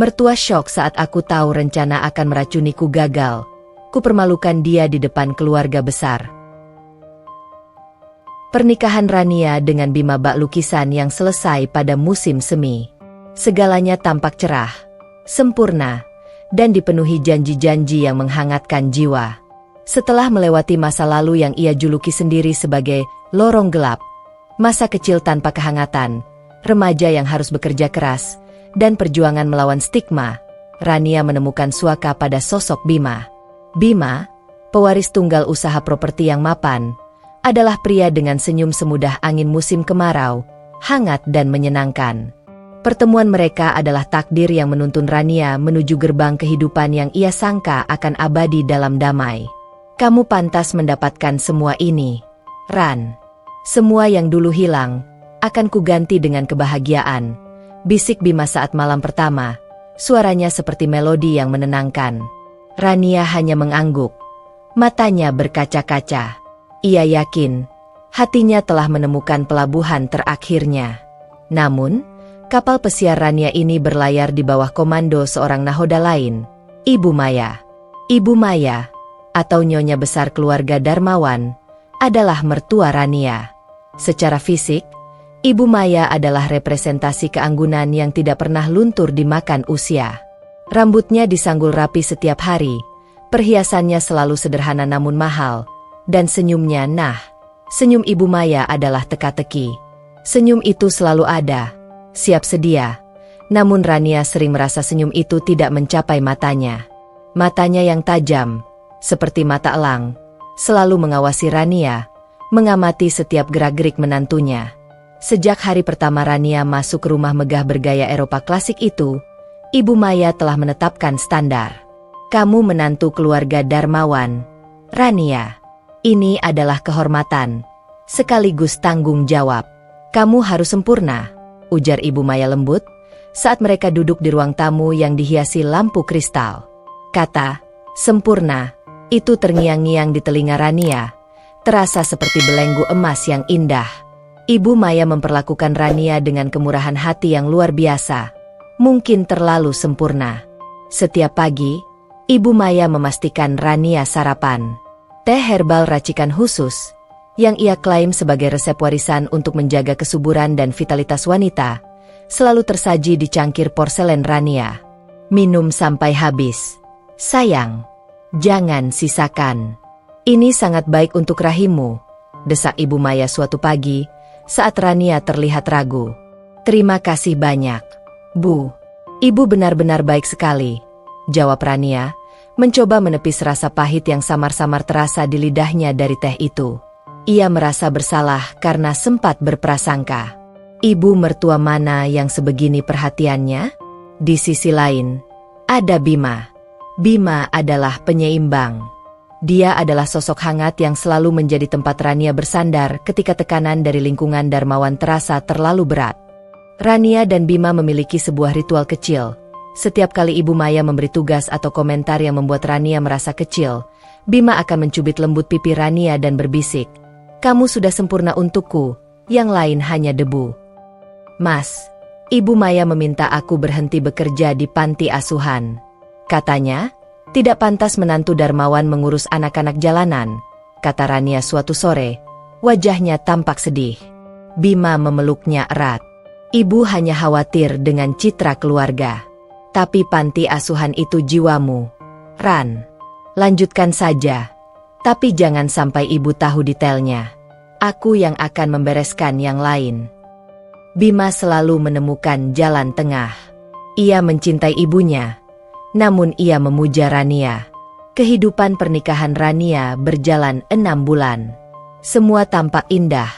Mertua syok saat aku tahu rencana akan meracuniku gagal. Kupermalukan dia di depan keluarga besar. Pernikahan Rania dengan Bima bak lukisan yang selesai pada musim semi. Segalanya tampak cerah, sempurna, dan dipenuhi janji-janji yang menghangatkan jiwa. Setelah melewati masa lalu yang ia juluki sendiri sebagai lorong gelap, masa kecil tanpa kehangatan, remaja yang harus bekerja keras, dan perjuangan melawan stigma, Rania menemukan suaka pada sosok Bima. Bima, pewaris tunggal usaha properti yang mapan, adalah pria dengan senyum semudah angin musim kemarau, hangat dan menyenangkan. Pertemuan mereka adalah takdir yang menuntun Rania menuju gerbang kehidupan yang ia sangka akan abadi dalam damai. Kamu pantas mendapatkan semua ini, Ran. Semua yang dulu hilang, akan kuganti dengan kebahagiaan, bisik Bima saat malam pertama, suaranya seperti melodi yang menenangkan. Rania hanya mengangguk, matanya berkaca-kaca. Ia yakin, hatinya telah menemukan pelabuhan terakhirnya. Namun, kapal pesiar Rania ini berlayar di bawah komando seorang nahoda lain, Ibu Maya. Ibu Maya, atau nyonya besar keluarga Darmawan, adalah mertua Rania. Secara fisik, Ibu Maya adalah representasi keanggunan yang tidak pernah luntur dimakan usia. Rambutnya disanggul rapi setiap hari, perhiasannya selalu sederhana namun mahal, dan senyumnya senyum Ibu Maya adalah teka-teki. Senyum itu selalu ada, siap sedia, namun Rania sering merasa senyum itu tidak mencapai matanya. Matanya yang tajam, seperti mata elang, selalu mengawasi Rania, mengamati setiap gerak-gerik menantunya. Sejak hari pertama Rania masuk ke rumah megah bergaya Eropa klasik itu, Ibu Maya telah menetapkan standar. Kamu menantu keluarga Darmawan, Rania. Ini adalah kehormatan, sekaligus tanggung jawab. Kamu harus sempurna, ujar Ibu Maya lembut, saat mereka duduk di ruang tamu yang dihiasi lampu kristal. Kata, sempurna, itu terngiang-ngiang di telinga Rania, terasa seperti belenggu emas yang indah. Ibu Maya memperlakukan Rania dengan kemurahan hati yang luar biasa, mungkin terlalu sempurna. Setiap pagi, Ibu Maya memastikan Rania sarapan teh herbal racikan khusus, yang ia klaim sebagai resep warisan untuk menjaga kesuburan dan vitalitas wanita, selalu tersaji di cangkir porselen Rania. Minum sampai habis. Sayang, jangan sisakan. Ini sangat baik untuk rahimmu, desak Ibu Maya suatu pagi, saat Rania terlihat ragu. Terima kasih banyak, Bu. Ibu benar-benar baik sekali, jawab Rania, mencoba menepis rasa pahit yang samar-samar terasa di lidahnya dari teh itu. Ia merasa bersalah karena sempat berprasangka, ibu mertua mana yang sebegini perhatiannya? Di sisi lain, ada Bima. Bima adalah penyeimbang. Dia adalah sosok hangat yang selalu menjadi tempat Rania bersandar ketika tekanan dari lingkungan Darmawan terasa terlalu berat. Rania dan Bima memiliki sebuah ritual kecil. Setiap kali Ibu Maya memberi tugas atau komentar yang membuat Rania merasa kecil, Bima akan mencubit lembut pipi Rania dan berbisik, "Kamu sudah sempurna untukku, yang lain hanya debu." "Mas, Ibu Maya meminta aku berhenti bekerja di panti asuhan. Katanya, tidak pantas menantu Darmawan mengurus anak-anak jalanan," kata Rania suatu sore. Wajahnya tampak sedih. Bima memeluknya erat. "Ibu hanya khawatir dengan citra keluarga. Tapi panti asuhan itu jiwamu, Ran. Lanjutkan saja. Tapi jangan sampai ibu tahu detailnya. Aku yang akan membereskan yang lain." Bima selalu menemukan jalan tengah. Ia mencintai ibunya, namun ia memuja Rania. Kehidupan pernikahan Rania berjalan 6 bulan. Semua tampak indah,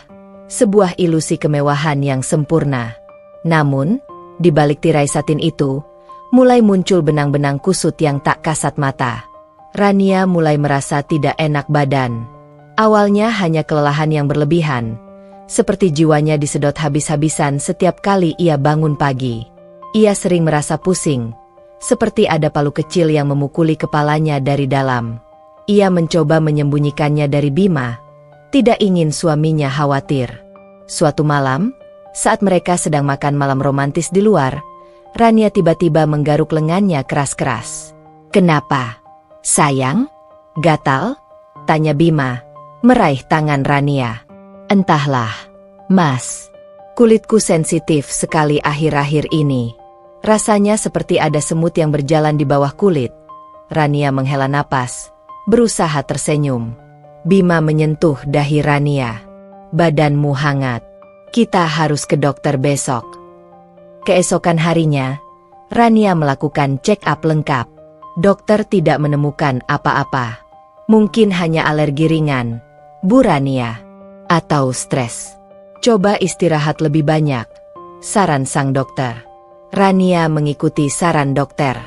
sebuah ilusi kemewahan yang sempurna. Namun, di balik tirai satin itu, mulai muncul benang-benang kusut yang tak kasat mata. Rania mulai merasa tidak enak badan. Awalnya hanya kelelahan yang berlebihan, seperti jiwanya disedot habis-habisan setiap kali ia bangun pagi. Ia sering merasa pusing, seperti ada palu kecil yang memukuli kepalanya dari dalam. Ia mencoba menyembunyikannya dari Bima, tidak ingin suaminya khawatir. Suatu malam, saat mereka sedang makan malam romantis di luar, Rania tiba-tiba menggaruk lengannya keras-keras. "Kenapa? Sayang? Gatal?" tanya Bima, meraih tangan Rania. "Entahlah, Mas. Kulitku sensitif sekali akhir-akhir ini. Rasanya seperti ada semut yang berjalan di bawah kulit." Rania menghela napas, berusaha tersenyum. Bima menyentuh dahi Rania. "Badanmu hangat. Kita harus ke dokter besok." Keesokan harinya, Rania melakukan check-up lengkap. Dokter tidak menemukan apa-apa. "Mungkin hanya alergi ringan, Bu Rania. Atau stres. Coba istirahat lebih banyak," saran sang dokter. Rania mengikuti saran dokter.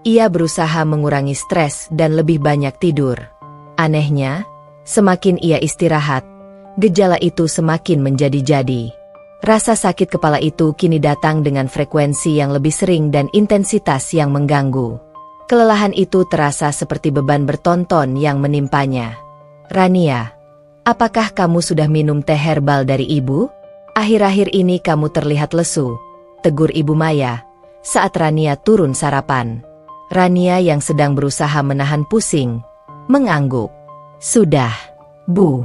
Ia berusaha mengurangi stres dan lebih banyak tidur. Anehnya, semakin ia istirahat, gejala itu semakin menjadi-jadi. Rasa sakit kepala itu kini datang dengan frekuensi yang lebih sering dan intensitas yang mengganggu. Kelelahan itu terasa seperti beban bertonton yang menimpanya. "Rania, apakah kamu sudah minum teh herbal dari ibu? Akhir-akhir ini kamu terlihat lesu," tegur Ibu Maya saat Rania turun sarapan. Rania yang sedang berusaha menahan pusing, mengangguk. "Sudah, Bu.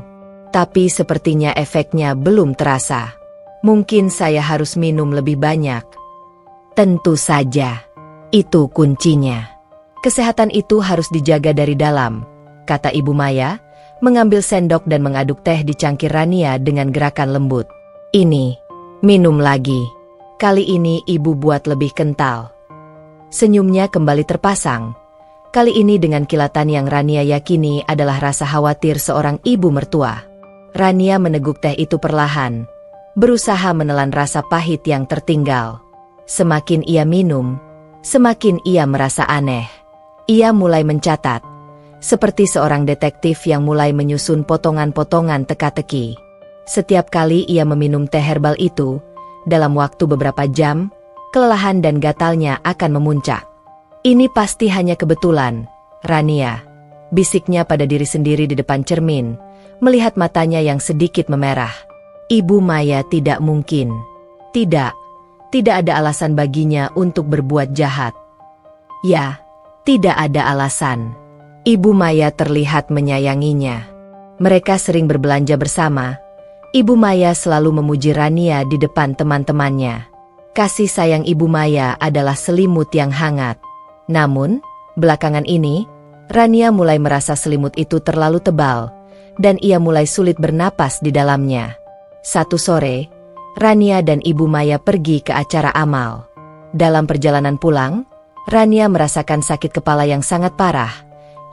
Tapi sepertinya efeknya belum terasa. Mungkin saya harus minum lebih banyak." "Tentu saja. Itu kuncinya. Kesehatan itu harus dijaga dari dalam," kata Ibu Maya, mengambil sendok dan mengaduk teh di cangkir Rania dengan gerakan lembut. "Ini, minum lagi. Kali ini ibu buat lebih kental." Senyumnya kembali terpasang. Kali ini dengan kilatan yang Rania yakini adalah rasa khawatir seorang ibu mertua. Rania meneguk teh itu perlahan, berusaha menelan rasa pahit yang tertinggal. Semakin ia minum, semakin ia merasa aneh. Ia mulai mencatat, seperti seorang detektif yang mulai menyusun potongan-potongan teka-teki. Setiap kali ia meminum teh herbal itu, dalam waktu beberapa jam, kelelahan dan gatalnya akan memuncak. "Ini pasti hanya kebetulan, Rania," bisiknya pada diri sendiri di depan cermin, melihat matanya yang sedikit memerah. Ibu Maya tidak mungkin. Tidak ada alasan baginya untuk berbuat jahat. Ya, tidak ada alasan. Ibu Maya terlihat menyayanginya. Mereka sering berbelanja bersama. Ibu Maya selalu memuji Rania di depan teman-temannya. Kasih sayang Ibu Maya adalah selimut yang hangat. Namun, belakangan ini, Rania mulai merasa selimut itu terlalu tebal, dan ia mulai sulit bernapas di dalamnya. Satu sore, Rania dan Ibu Maya pergi ke acara amal. Dalam perjalanan pulang, Rania merasakan sakit kepala yang sangat parah.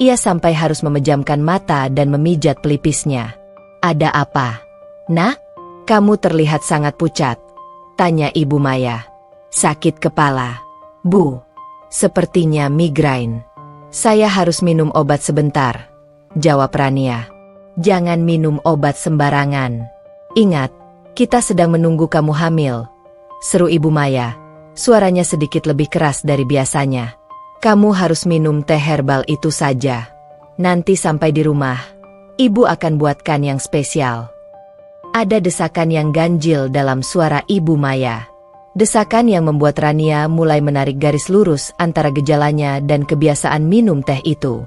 Ia sampai harus memejamkan mata dan memijat pelipisnya. "Ada apa, Nak? Kamu terlihat sangat pucat," tanya Ibu Maya. "Sakit kepala, Bu. Sepertinya migrain. Saya harus minum obat sebentar," jawab Rania. "Jangan minum obat sembarangan. Ingat, kita sedang menunggu kamu hamil," seru Ibu Maya. Suaranya sedikit lebih keras dari biasanya. "Kamu harus minum teh herbal itu saja. Nanti sampai di rumah, Ibu akan buatkan yang spesial." Ada desakan yang ganjil dalam suara Ibu Maya. Desakan yang membuat Rania mulai menarik garis lurus antara gejalanya dan kebiasaan minum teh itu.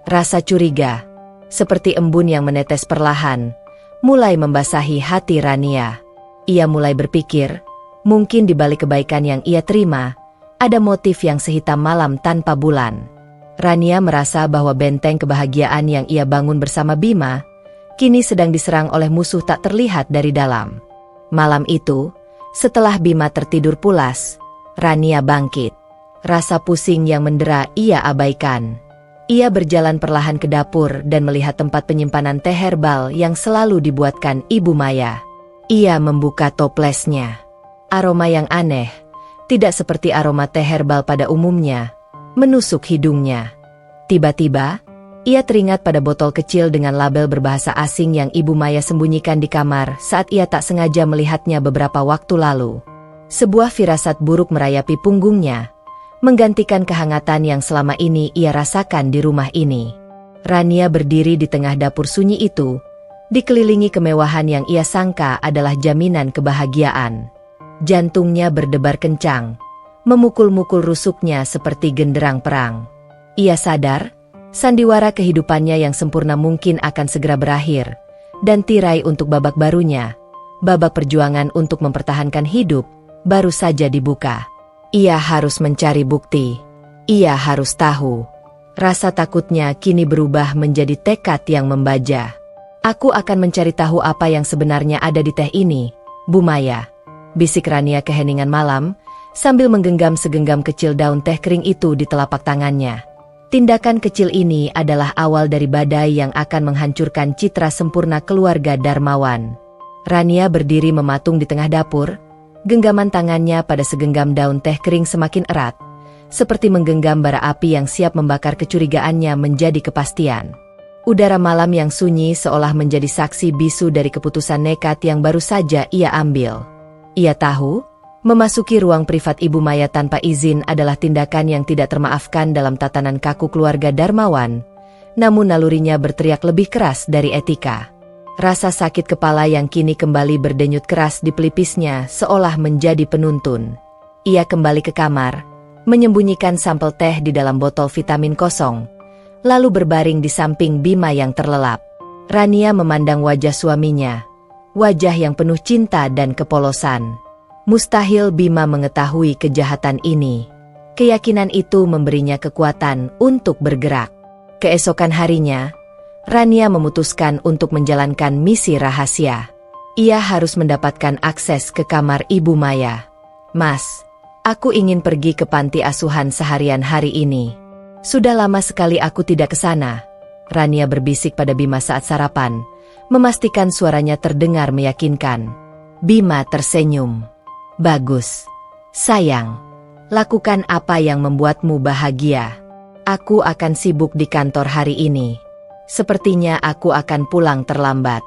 Rasa curiga, seperti embun yang menetes perlahan, mulai membasahi hati Rania. Ia mulai berpikir, mungkin di balik kebaikan yang ia terima, ada motif yang sehitam malam tanpa bulan. Rania merasa bahwa benteng kebahagiaan yang ia bangun bersama Bima, kini sedang diserang oleh musuh tak terlihat dari dalam. Malam itu, setelah Bima tertidur pulas, Rania bangkit. Rasa pusing yang mendera ia abaikan. Ia berjalan perlahan ke dapur dan melihat tempat penyimpanan teh herbal yang selalu dibuatkan Ibu Maya. Ia membuka toplesnya. Aroma yang aneh, tidak seperti aroma teh herbal pada umumnya, menusuk hidungnya. Tiba-tiba, ia teringat pada botol kecil dengan label berbahasa asing yang Ibu Maya sembunyikan di kamar saat ia tak sengaja melihatnya beberapa waktu lalu. Sebuah firasat buruk merayapi punggungnya, menggantikan kehangatan yang selama ini ia rasakan di rumah ini. Rania berdiri di tengah dapur sunyi itu, dikelilingi kemewahan yang ia sangka adalah jaminan kebahagiaan. Jantungnya berdebar kencang, memukul-mukul rusuknya seperti genderang perang. Ia sadar, sandiwara kehidupannya yang sempurna mungkin akan segera berakhir, dan tirai untuk babak barunya, babak perjuangan untuk mempertahankan hidup, baru saja dibuka. Ia harus mencari bukti. Ia harus tahu. Rasa takutnya kini berubah menjadi tekad yang membaja. Aku akan mencari tahu apa yang sebenarnya ada di teh ini, Bu Maya, bisik Rania keheningan malam, sambil menggenggam segenggam kecil daun teh kering itu di telapak tangannya. Tindakan kecil ini adalah awal dari badai yang akan menghancurkan citra sempurna keluarga Darmawan. Rania berdiri mematung di tengah dapur, genggaman tangannya pada segenggam daun teh kering semakin erat, seperti menggenggam bara api yang siap membakar kecurigaannya menjadi kepastian. Udara malam yang sunyi seolah menjadi saksi bisu dari keputusan nekat yang baru saja ia ambil. Ia tahu, memasuki ruang privat Ibu Maya tanpa izin adalah tindakan yang tidak termaafkan dalam tatanan kaku keluarga Darmawan, namun nalurinya berteriak lebih keras dari etika. Rasa sakit kepala yang kini kembali berdenyut keras di pelipisnya seolah menjadi penuntun. Ia kembali ke kamar, menyembunyikan sampel teh di dalam botol vitamin kosong, lalu berbaring di samping Bima yang terlelap. Rania memandang wajah suaminya, wajah yang penuh cinta dan kepolosan. Mustahil Bima mengetahui kejahatan ini. Keyakinan itu memberinya kekuatan untuk bergerak. Keesokan harinya, Rania memutuskan untuk menjalankan misi rahasia. Ia harus mendapatkan akses ke kamar Ibu Maya. "Mas, aku ingin pergi ke panti asuhan seharian hari ini. Sudah lama sekali aku tidak ke sana," Rania berbisik pada Bima saat sarapan, memastikan suaranya terdengar meyakinkan. Bima tersenyum. "Bagus. Sayang, lakukan apa yang membuatmu bahagia. Aku akan sibuk di kantor hari ini. Sepertinya aku akan pulang terlambat."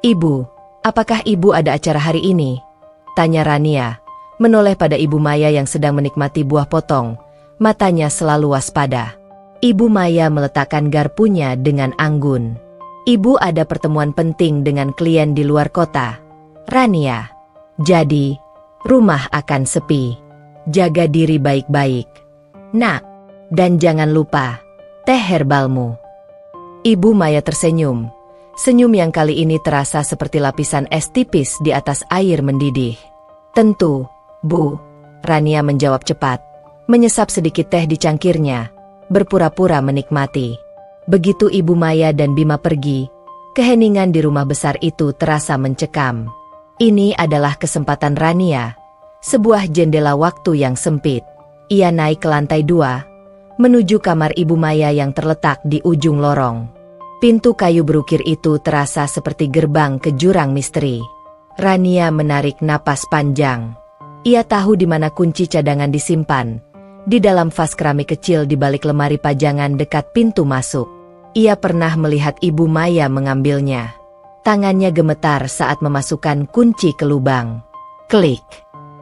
"Ibu, apakah ibu ada acara hari ini?" tanya Rania, menoleh pada Ibu Maya yang sedang menikmati buah potong. Matanya selalu waspada. Ibu Maya meletakkan garpunya dengan anggun. "Ibu ada pertemuan penting dengan klien di luar kota, Rania. Jadi, rumah akan sepi. Jaga diri baik-baik, Nak. Dan jangan lupa, teh herbalmu." Ibu Maya tersenyum. Senyum yang kali ini terasa seperti lapisan es tipis di atas air mendidih. "Tentu, Bu," Rania menjawab cepat, menyesap sedikit teh di cangkirnya, berpura-pura menikmati. Begitu Ibu Maya dan Bima pergi, keheningan di rumah besar itu terasa mencekam. Ini adalah kesempatan Rania, sebuah jendela waktu yang sempit. Ia naik ke lantai 2, menuju kamar Ibu Maya yang terletak di ujung lorong. Pintu kayu berukir itu terasa seperti gerbang ke jurang misteri. Rania menarik napas panjang. Ia tahu di mana kunci cadangan disimpan, di dalam vas keramik kecil di balik lemari pajangan dekat pintu masuk. Ia pernah melihat Ibu Maya mengambilnya. Tangannya gemetar saat memasukkan kunci ke lubang. Klik.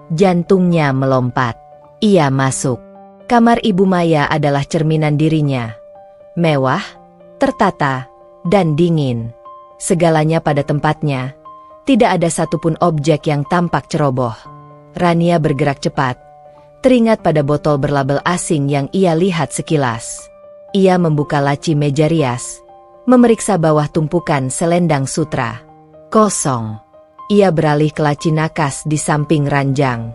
Jantungnya melompat. Ia masuk. Kamar Ibu Maya adalah cerminan dirinya. Mewah, tertata, dan dingin. Segalanya pada tempatnya. Tidak ada satupun objek yang tampak ceroboh. Rania bergerak cepat, teringat pada botol berlabel asing yang ia lihat sekilas. Ia membuka laci meja rias, memeriksa bawah tumpukan selendang sutra. Kosong. Ia beralih ke laci nakas di samping ranjang.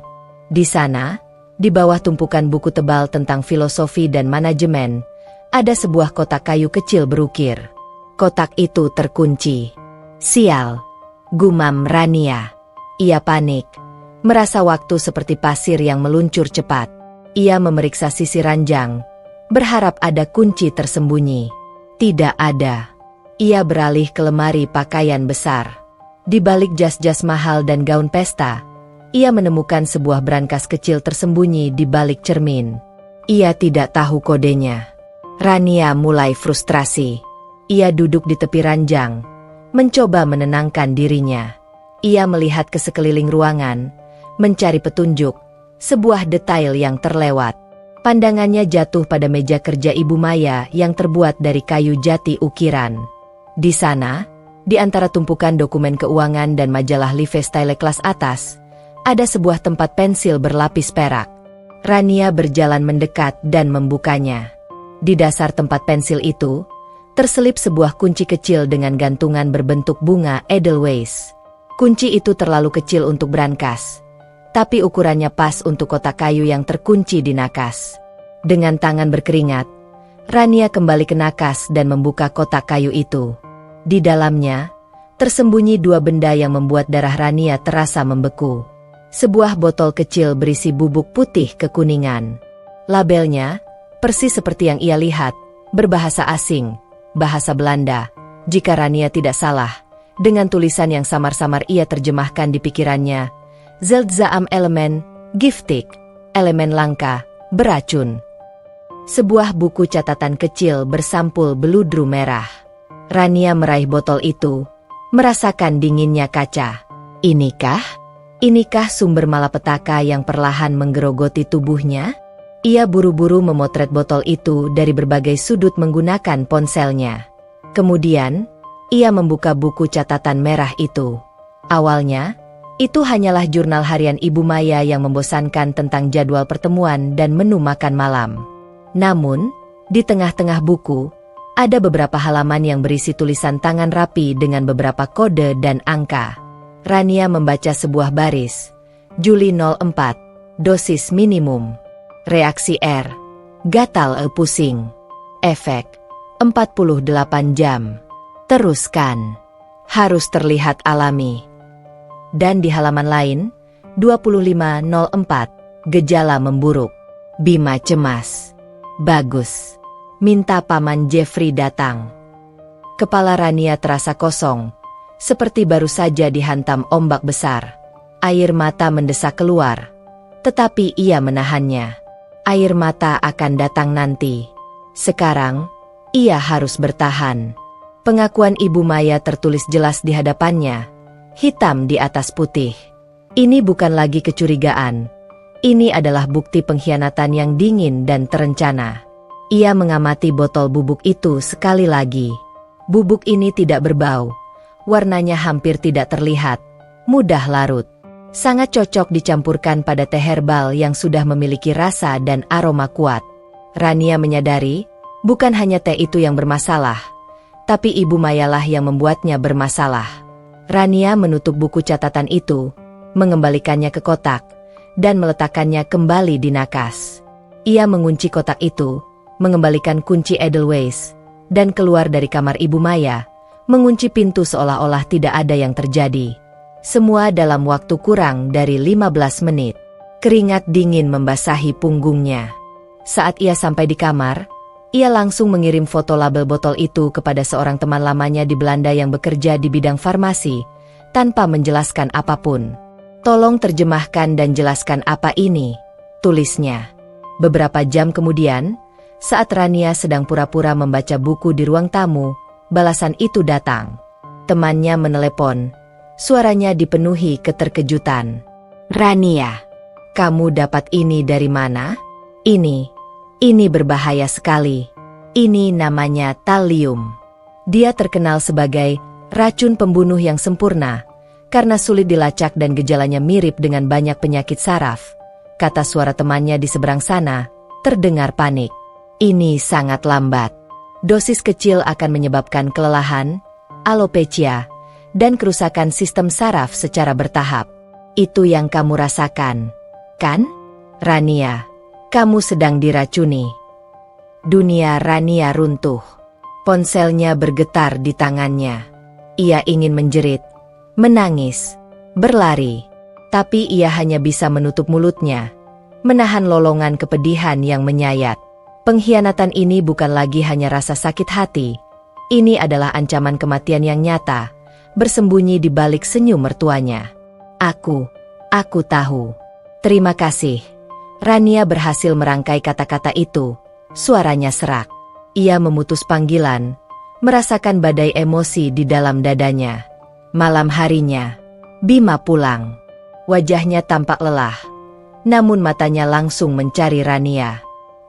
Di sana, di bawah tumpukan buku tebal tentang filosofi dan manajemen, ada sebuah kotak kayu kecil berukir. Kotak itu terkunci. "Sial," gumam Rania. Ia panik, merasa waktu seperti pasir yang meluncur cepat. Ia memeriksa sisi ranjang, berharap ada kunci tersembunyi. Tidak ada. Ia beralih ke lemari pakaian besar. Di balik jas-jas mahal dan gaun pesta, ia menemukan sebuah brankas kecil tersembunyi di balik cermin. Ia tidak tahu kodenya. Rania mulai frustrasi. Ia duduk di tepi ranjang, mencoba menenangkan dirinya. Ia melihat ke sekeliling ruangan, mencari petunjuk, sebuah detail yang terlewat. Pandangannya jatuh pada meja kerja Ibu Maya yang terbuat dari kayu jati ukiran. Di sana, di antara tumpukan dokumen keuangan dan majalah lifestyle kelas atas, ada sebuah tempat pensil berlapis perak. Rania berjalan mendekat dan membukanya. Di dasar tempat pensil itu, terselip sebuah kunci kecil dengan gantungan berbentuk bunga Edelweiss. Kunci itu terlalu kecil untuk brankas, tapi ukurannya pas untuk kotak kayu yang terkunci di nakas. Dengan tangan berkeringat, Rania kembali ke nakas dan membuka kotak kayu itu. Di dalamnya, tersembunyi dua benda yang membuat darah Rania terasa membeku. Sebuah botol kecil berisi bubuk putih kekuningan. Labelnya, persis seperti yang ia lihat, berbahasa asing, bahasa Belanda, jika Rania tidak salah, dengan tulisan yang samar-samar ia terjemahkan di pikirannya. Zeldzam elemen, giftig, elemen langka, beracun. Sebuah buku catatan kecil bersampul beludru merah. Rania meraih botol itu, merasakan dinginnya kaca. Inikah sumber malapetaka yang perlahan menggerogoti tubuhnya? Ia buru-buru memotret botol itu dari berbagai sudut menggunakan ponselnya. Kemudian, ia membuka buku catatan merah itu. Awalnya, itu hanyalah jurnal harian Ibu Maya yang membosankan tentang jadwal pertemuan dan menu makan malam. Namun, di tengah-tengah buku, ada beberapa halaman yang berisi tulisan tangan rapi dengan beberapa kode dan angka. Rania membaca sebuah baris. Juli 04, dosis minimum. Reaksi R, gatal pusing. Efek, 48 jam. Teruskan. Harus terlihat alami. Dan di halaman lain, 2504, gejala memburuk. Bima cemas. Bagus. Minta Paman Jeffrey datang. Kepala Rania terasa kosong, seperti baru saja dihantam ombak besar. Air mata mendesak keluar, tetapi ia menahannya. Air mata akan datang nanti. Sekarang, ia harus bertahan. Pengakuan Ibu Maya tertulis jelas di hadapannya, hitam di atas putih. Ini bukan lagi kecurigaan. Ini adalah bukti pengkhianatan yang dingin dan terencana. Ia mengamati botol bubuk itu sekali lagi. Bubuk ini tidak berbau. Warnanya hampir tidak terlihat. Mudah larut. Sangat cocok dicampurkan pada teh herbal yang sudah memiliki rasa dan aroma kuat. Rania menyadari, bukan hanya teh itu yang bermasalah, tapi Ibu Mayalah yang membuatnya bermasalah. Rania menutup buku catatan itu, mengembalikannya ke kotak, dan meletakkannya kembali di nakas. Ia mengunci kotak itu, mengembalikan kunci Edelweiss, dan keluar dari kamar Ibu Maya, mengunci pintu seolah-olah tidak ada yang terjadi. Semua dalam waktu kurang dari 15 menit. Keringat dingin membasahi punggungnya. Saat ia sampai di kamar, ia langsung mengirim foto label botol itu kepada seorang teman lamanya di Belanda yang bekerja di bidang farmasi, tanpa menjelaskan apapun. "Tolong terjemahkan dan jelaskan apa ini," tulisnya. Beberapa jam kemudian, saat Rania sedang pura-pura membaca buku di ruang tamu, balasan itu datang. Temannya menelepon. Suaranya dipenuhi keterkejutan. "Rania, kamu dapat ini dari mana? Ini berbahaya sekali. Ini namanya thallium. Dia terkenal sebagai racun pembunuh yang sempurna, karena sulit dilacak dan gejalanya mirip dengan banyak penyakit saraf," kata suara temannya di seberang sana, terdengar panik. "Ini sangat lambat. Dosis kecil akan menyebabkan kelelahan, alopecia, dan kerusakan sistem saraf secara bertahap. Itu yang kamu rasakan, kan? Rania, kamu sedang diracuni." Dunia Rania runtuh. Ponselnya bergetar di tangannya. Ia ingin menjerit, menangis, berlari. Tapi ia hanya bisa menutup mulutnya, menahan lolongan kepedihan yang menyayat. Pengkhianatan ini bukan lagi hanya rasa sakit hati. Ini adalah ancaman kematian yang nyata, bersembunyi di balik senyum mertuanya. Aku tahu. Terima kasih." Rania berhasil merangkai kata-kata itu. Suaranya serak. Ia memutus panggilan, merasakan badai emosi di dalam dadanya. Malam harinya, Bima pulang. Wajahnya tampak lelah, namun matanya langsung mencari Rania.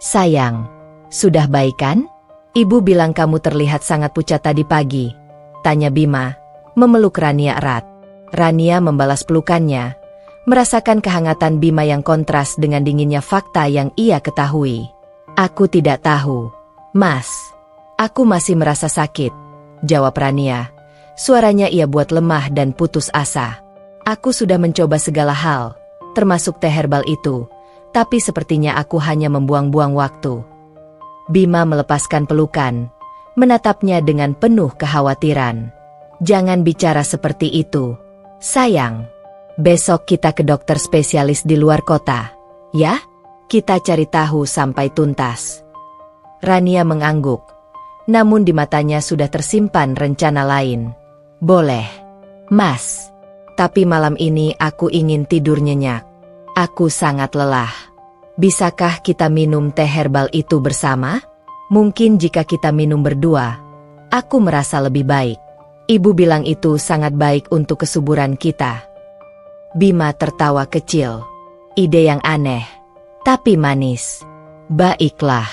"Sayang, sudah baik kan? Ibu bilang kamu terlihat sangat pucat tadi pagi," tanya Bima, memeluk Rania erat. Rania membalas pelukannya, merasakan kehangatan Bima yang kontras dengan dinginnya fakta yang ia ketahui. Aku tidak tahu, Mas. Aku masih merasa sakit, jawab Rania. Suaranya ia buat lemah dan putus asa. Aku sudah mencoba segala hal, termasuk teh herbal itu, tapi sepertinya aku hanya membuang-buang waktu. Bima melepaskan pelukan, menatapnya dengan penuh kekhawatiran. Jangan bicara seperti itu, sayang. Besok kita ke dokter spesialis di luar kota, ya? Kita cari tahu sampai tuntas. Rania mengangguk, namun di matanya sudah tersimpan rencana lain. Boleh, Mas. Tapi malam ini aku ingin tidur nyenyak. Aku sangat lelah. Bisakah kita minum teh herbal itu bersama? Mungkin jika kita minum berdua, aku merasa lebih baik. Ibu bilang itu sangat baik untuk kesuburan kita. Bima tertawa kecil. Ide yang aneh, tapi manis. Baiklah,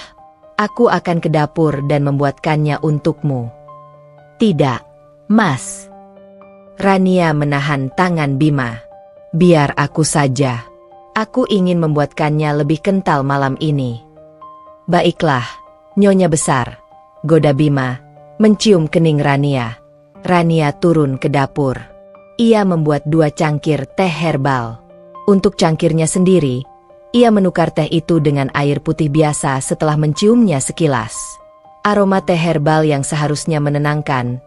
aku akan ke dapur dan membuatkannya untukmu. Tidak, Mas. Rania menahan tangan Bima. Biar aku saja. Aku ingin membuatkannya lebih kental malam ini. Baiklah, Nyonya besar, goda Bima, mencium kening Rania. Rania turun ke dapur. Ia membuat 2 cangkir teh herbal. Untuk cangkirnya sendiri, ia menukar teh itu dengan air putih biasa setelah menciumnya sekilas. Aroma teh herbal yang seharusnya menenangkan,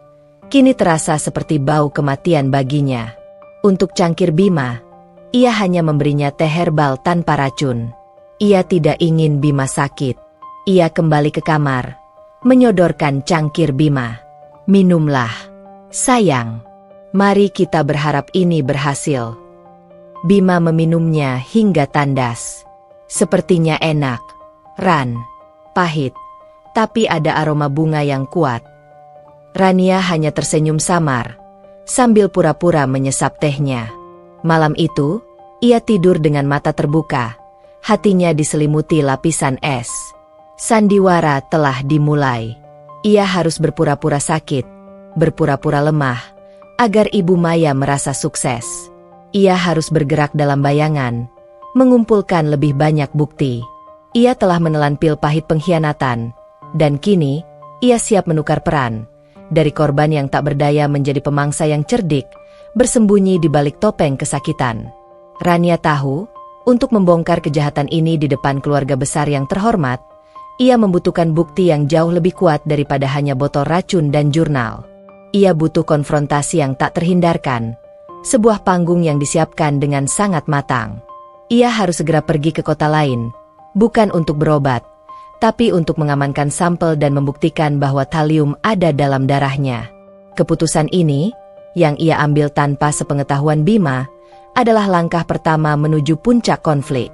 kini terasa seperti bau kematian baginya. Untuk cangkir Bima, ia hanya memberinya teh herbal tanpa racun. Ia tidak ingin Bima sakit. Ia kembali ke kamar, menyodorkan cangkir Bima. Minumlah, sayang. Mari kita berharap ini berhasil. Bima meminumnya hingga tandas. Sepertinya enak, pahit, tapi ada aroma bunga yang kuat. Rania hanya tersenyum samar, sambil pura-pura menyesap tehnya. Malam itu, ia tidur dengan mata terbuka, hatinya diselimuti lapisan es. Sandiwara telah dimulai. Ia harus berpura-pura sakit, berpura-pura lemah, agar Ibu Maya merasa sukses. Ia harus bergerak dalam bayangan, mengumpulkan lebih banyak bukti. Ia telah menelan pil pahit pengkhianatan, dan kini, ia siap menukar peran. Dari korban yang tak berdaya menjadi pemangsa yang cerdik, bersembunyi di balik topeng kesakitan. Rania tahu, untuk membongkar kejahatan ini di depan keluarga besar yang terhormat, ia membutuhkan bukti yang jauh lebih kuat daripada hanya botol racun dan jurnal. Ia butuh konfrontasi yang tak terhindarkan, sebuah panggung yang disiapkan dengan sangat matang. Ia harus segera pergi ke kota lain, bukan untuk berobat, tapi untuk mengamankan sampel dan membuktikan bahwa talium ada dalam darahnya. Keputusan ini, yang ia ambil tanpa sepengetahuan Bima, adalah langkah pertama menuju puncak konflik.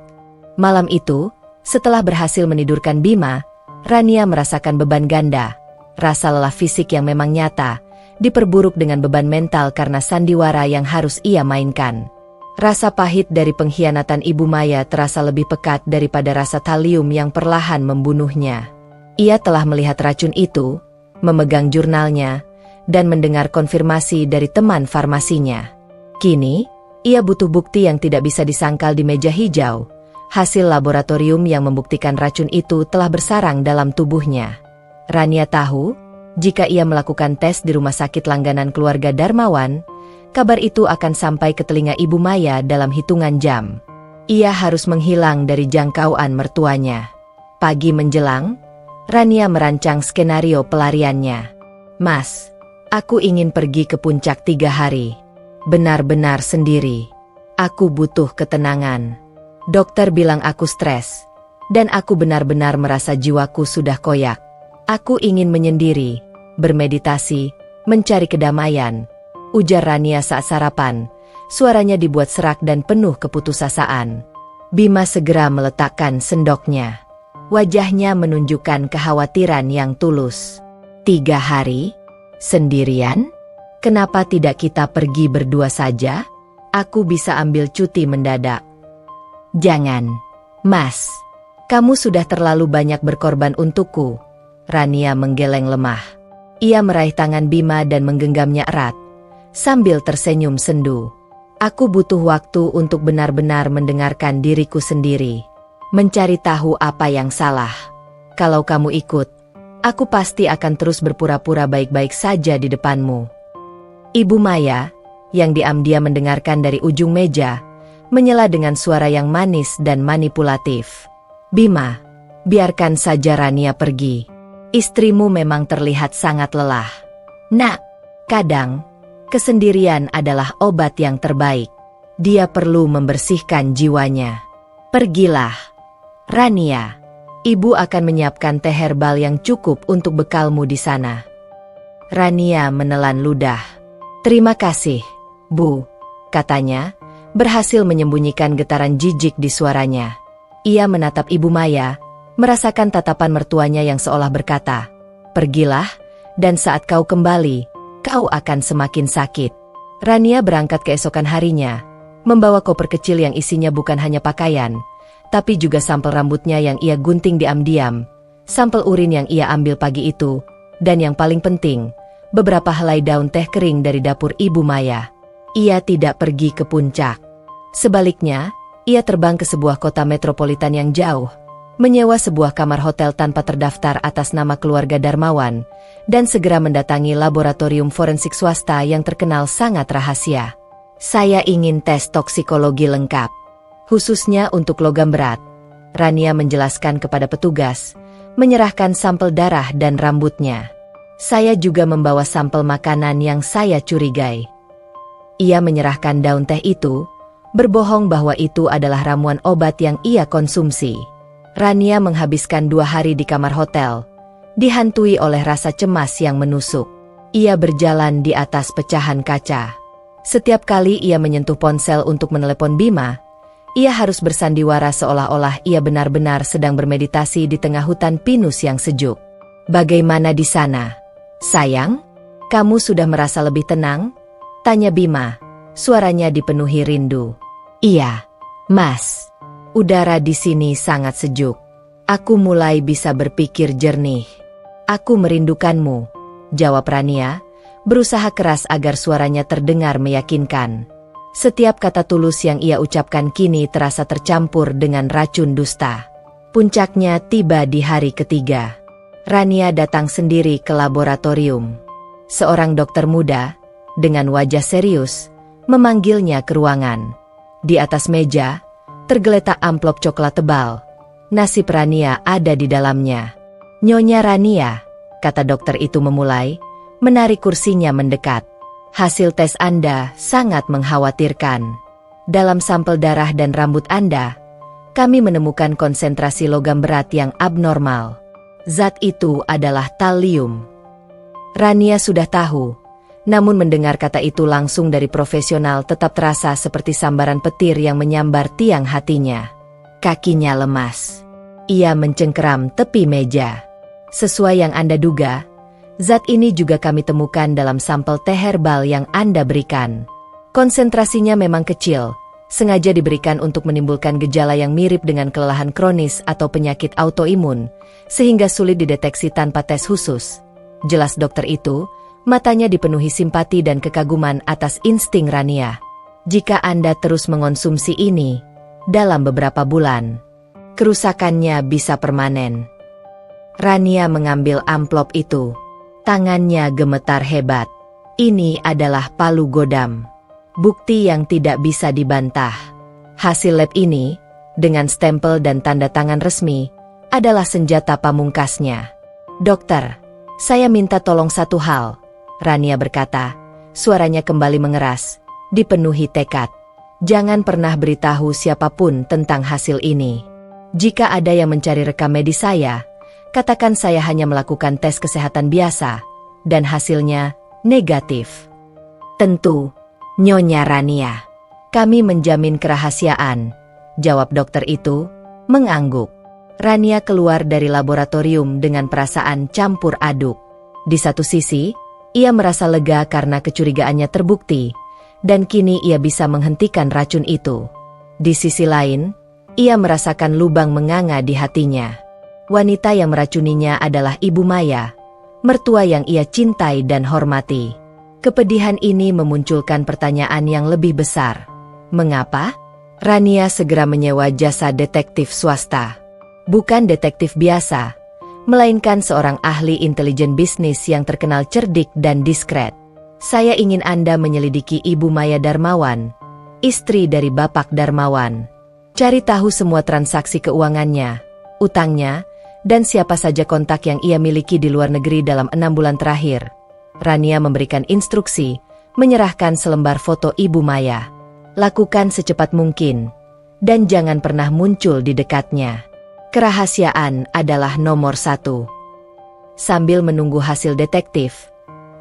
Malam itu, setelah berhasil menidurkan Bima, Rania merasakan beban ganda. Rasa lelah fisik yang memang nyata, diperburuk dengan beban mental karena sandiwara yang harus ia mainkan. Rasa pahit dari pengkhianatan Ibu Maya terasa lebih pekat daripada rasa talium yang perlahan membunuhnya. Ia telah melihat racun itu, memegang jurnalnya, dan mendengar konfirmasi dari teman farmasinya. Kini, ia butuh bukti yang tidak bisa disangkal di meja hijau, hasil laboratorium yang membuktikan racun itu telah bersarang dalam tubuhnya. Rania tahu, jika ia melakukan tes di rumah sakit langganan keluarga Darmawan, kabar itu akan sampai ke telinga Ibu Maya dalam hitungan jam. Ia harus menghilang dari jangkauan mertuanya. Pagi menjelang, Rania merancang skenario pelariannya. Mas, aku ingin pergi ke puncak 3 hari. Benar-benar sendiri. Aku butuh ketenangan. Dokter bilang aku stres, dan aku benar-benar merasa jiwaku sudah koyak. Aku ingin menyendiri, bermeditasi, mencari kedamaian, ujar Rania saat sarapan. Suaranya dibuat serak dan penuh keputusasaan. Bima segera meletakkan sendoknya. Wajahnya menunjukkan kekhawatiran yang tulus. 3 hari? Sendirian? Kenapa tidak kita pergi berdua saja? Aku bisa ambil cuti mendadak. Jangan, Mas. Kamu sudah terlalu banyak berkorban untukku. Rania menggeleng lemah. Ia meraih tangan Bima dan menggenggamnya erat, sambil tersenyum sendu. Aku butuh waktu untuk benar-benar mendengarkan diriku sendiri. Mencari tahu apa yang salah. Kalau kamu ikut, aku pasti akan terus berpura-pura baik-baik saja di depanmu. Ibu Maya, yang diam-diam mendengarkan dari ujung meja, menyela dengan suara yang manis dan manipulatif. Bima, biarkan saja Rania pergi. Istrimu memang terlihat sangat lelah. Nak, kadang kesendirian adalah obat yang terbaik. Dia perlu membersihkan jiwanya. Pergilah, Rania. Ibu akan menyiapkan teh herbal yang cukup untuk bekalmu di sana. Rania menelan ludah. Terima kasih, Bu, katanya, berhasil menyembunyikan getaran jijik di suaranya. Ia menatap Ibu Maya, merasakan tatapan mertuanya yang seolah berkata, "Pergilah, dan saat kau kembali, kau akan semakin sakit." Rania berangkat keesokan harinya, membawa koper kecil yang isinya bukan hanya pakaian, tapi juga sampel rambutnya yang ia gunting diam-diam, sampel urin yang ia ambil pagi itu, dan yang paling penting, beberapa helai daun teh kering dari dapur Ibu Maya. Ia tidak pergi ke puncak. Sebaliknya, ia terbang ke sebuah kota metropolitan yang jauh, menyewa sebuah kamar hotel tanpa terdaftar atas nama keluarga Darmawan, dan segera mendatangi laboratorium forensik swasta yang terkenal sangat rahasia. Saya ingin tes toksikologi lengkap, khususnya untuk logam berat. Rania menjelaskan kepada petugas, menyerahkan sampel darah dan rambutnya. Saya juga membawa sampel makanan yang saya curigai. Ia menyerahkan daun teh itu, berbohong bahwa itu adalah ramuan obat yang ia konsumsi. Rania menghabiskan 2 hari di kamar hotel, dihantui oleh rasa cemas yang menusuk. Ia berjalan di atas pecahan kaca. Setiap kali ia menyentuh ponsel untuk menelepon Bima, ia harus bersandiwara seolah-olah ia benar-benar sedang bermeditasi di tengah hutan pinus yang sejuk. "Bagaimana di sana, sayang? Kamu sudah merasa lebih tenang?" tanya Bima, suaranya dipenuhi rindu. "Iya, Mas. Udara di sini sangat sejuk. Aku mulai bisa berpikir jernih." "Aku merindukanmu," jawab Rania, berusaha keras agar suaranya terdengar meyakinkan. Setiap kata tulus yang ia ucapkan kini terasa tercampur dengan racun dusta. Puncaknya tiba di hari ketiga. Rania datang sendiri ke laboratorium. Seorang dokter muda, dengan wajah serius, memanggilnya ke ruangan. Di atas meja, tergeletak amplop coklat tebal. Nasib Rania ada di dalamnya. "Nyonya Rania," kata dokter itu memulai, menarik kursinya mendekat. "Hasil tes Anda sangat mengkhawatirkan. Dalam sampel darah dan rambut Anda, kami menemukan konsentrasi logam berat yang abnormal. Zat itu adalah talium." Rania sudah tahu, namun mendengar kata itu langsung dari profesional tetap terasa seperti sambaran petir yang menyambar tiang hatinya. Kakinya lemas. Ia mencengkeram tepi meja. "Sesuai yang Anda duga, zat ini juga kami temukan dalam sampel teh herbal yang Anda berikan. Konsentrasinya memang kecil, sengaja diberikan untuk menimbulkan gejala yang mirip dengan kelelahan kronis atau penyakit autoimun, sehingga sulit dideteksi tanpa tes khusus," jelas dokter itu, matanya dipenuhi simpati dan kekaguman atas insting Rania. "Jika Anda terus mengonsumsi ini, dalam beberapa bulan, kerusakannya bisa permanen." Rania mengambil amplop itu. Tangannya gemetar hebat. Ini adalah palu godam. Bukti yang tidak bisa dibantah. Hasil lab ini, dengan stempel dan tanda tangan resmi, adalah senjata pamungkasnya. "Dokter, saya minta tolong satu hal," Rania berkata, suaranya kembali mengeras, dipenuhi tekad. "Jangan pernah beritahu siapapun tentang hasil ini. Jika ada yang mencari rekam medis saya, katakan saya hanya melakukan tes kesehatan biasa, dan hasilnya negatif." "Tentu, Nyonya Rania. Kami menjamin kerahasiaan," jawab dokter itu, mengangguk. Rania keluar dari laboratorium dengan perasaan campur aduk. Di satu sisi, ia merasa lega karena kecurigaannya terbukti, dan kini ia bisa menghentikan racun itu. Di sisi lain, ia merasakan lubang menganga di hatinya. Wanita yang meracuninya adalah Ibu Maya, mertua yang ia cintai dan hormati. Kepedihan ini memunculkan pertanyaan yang lebih besar. Mengapa? Rania segera menyewa jasa detektif swasta. Bukan detektif biasa, melainkan seorang ahli intelijen bisnis yang terkenal cerdik dan diskret. Saya ingin Anda menyelidiki Ibu Maya Darmawan, istri dari Bapak Darmawan. Cari tahu semua transaksi keuangannya, utangnya, dan siapa saja kontak yang ia miliki di luar negeri dalam 6 bulan terakhir. Rania memberikan instruksi, menyerahkan selembar foto Ibu Maya. Lakukan secepat mungkin, dan jangan pernah muncul di dekatnya. Kerahasiaan adalah nomor 1. Sambil menunggu hasil detektif,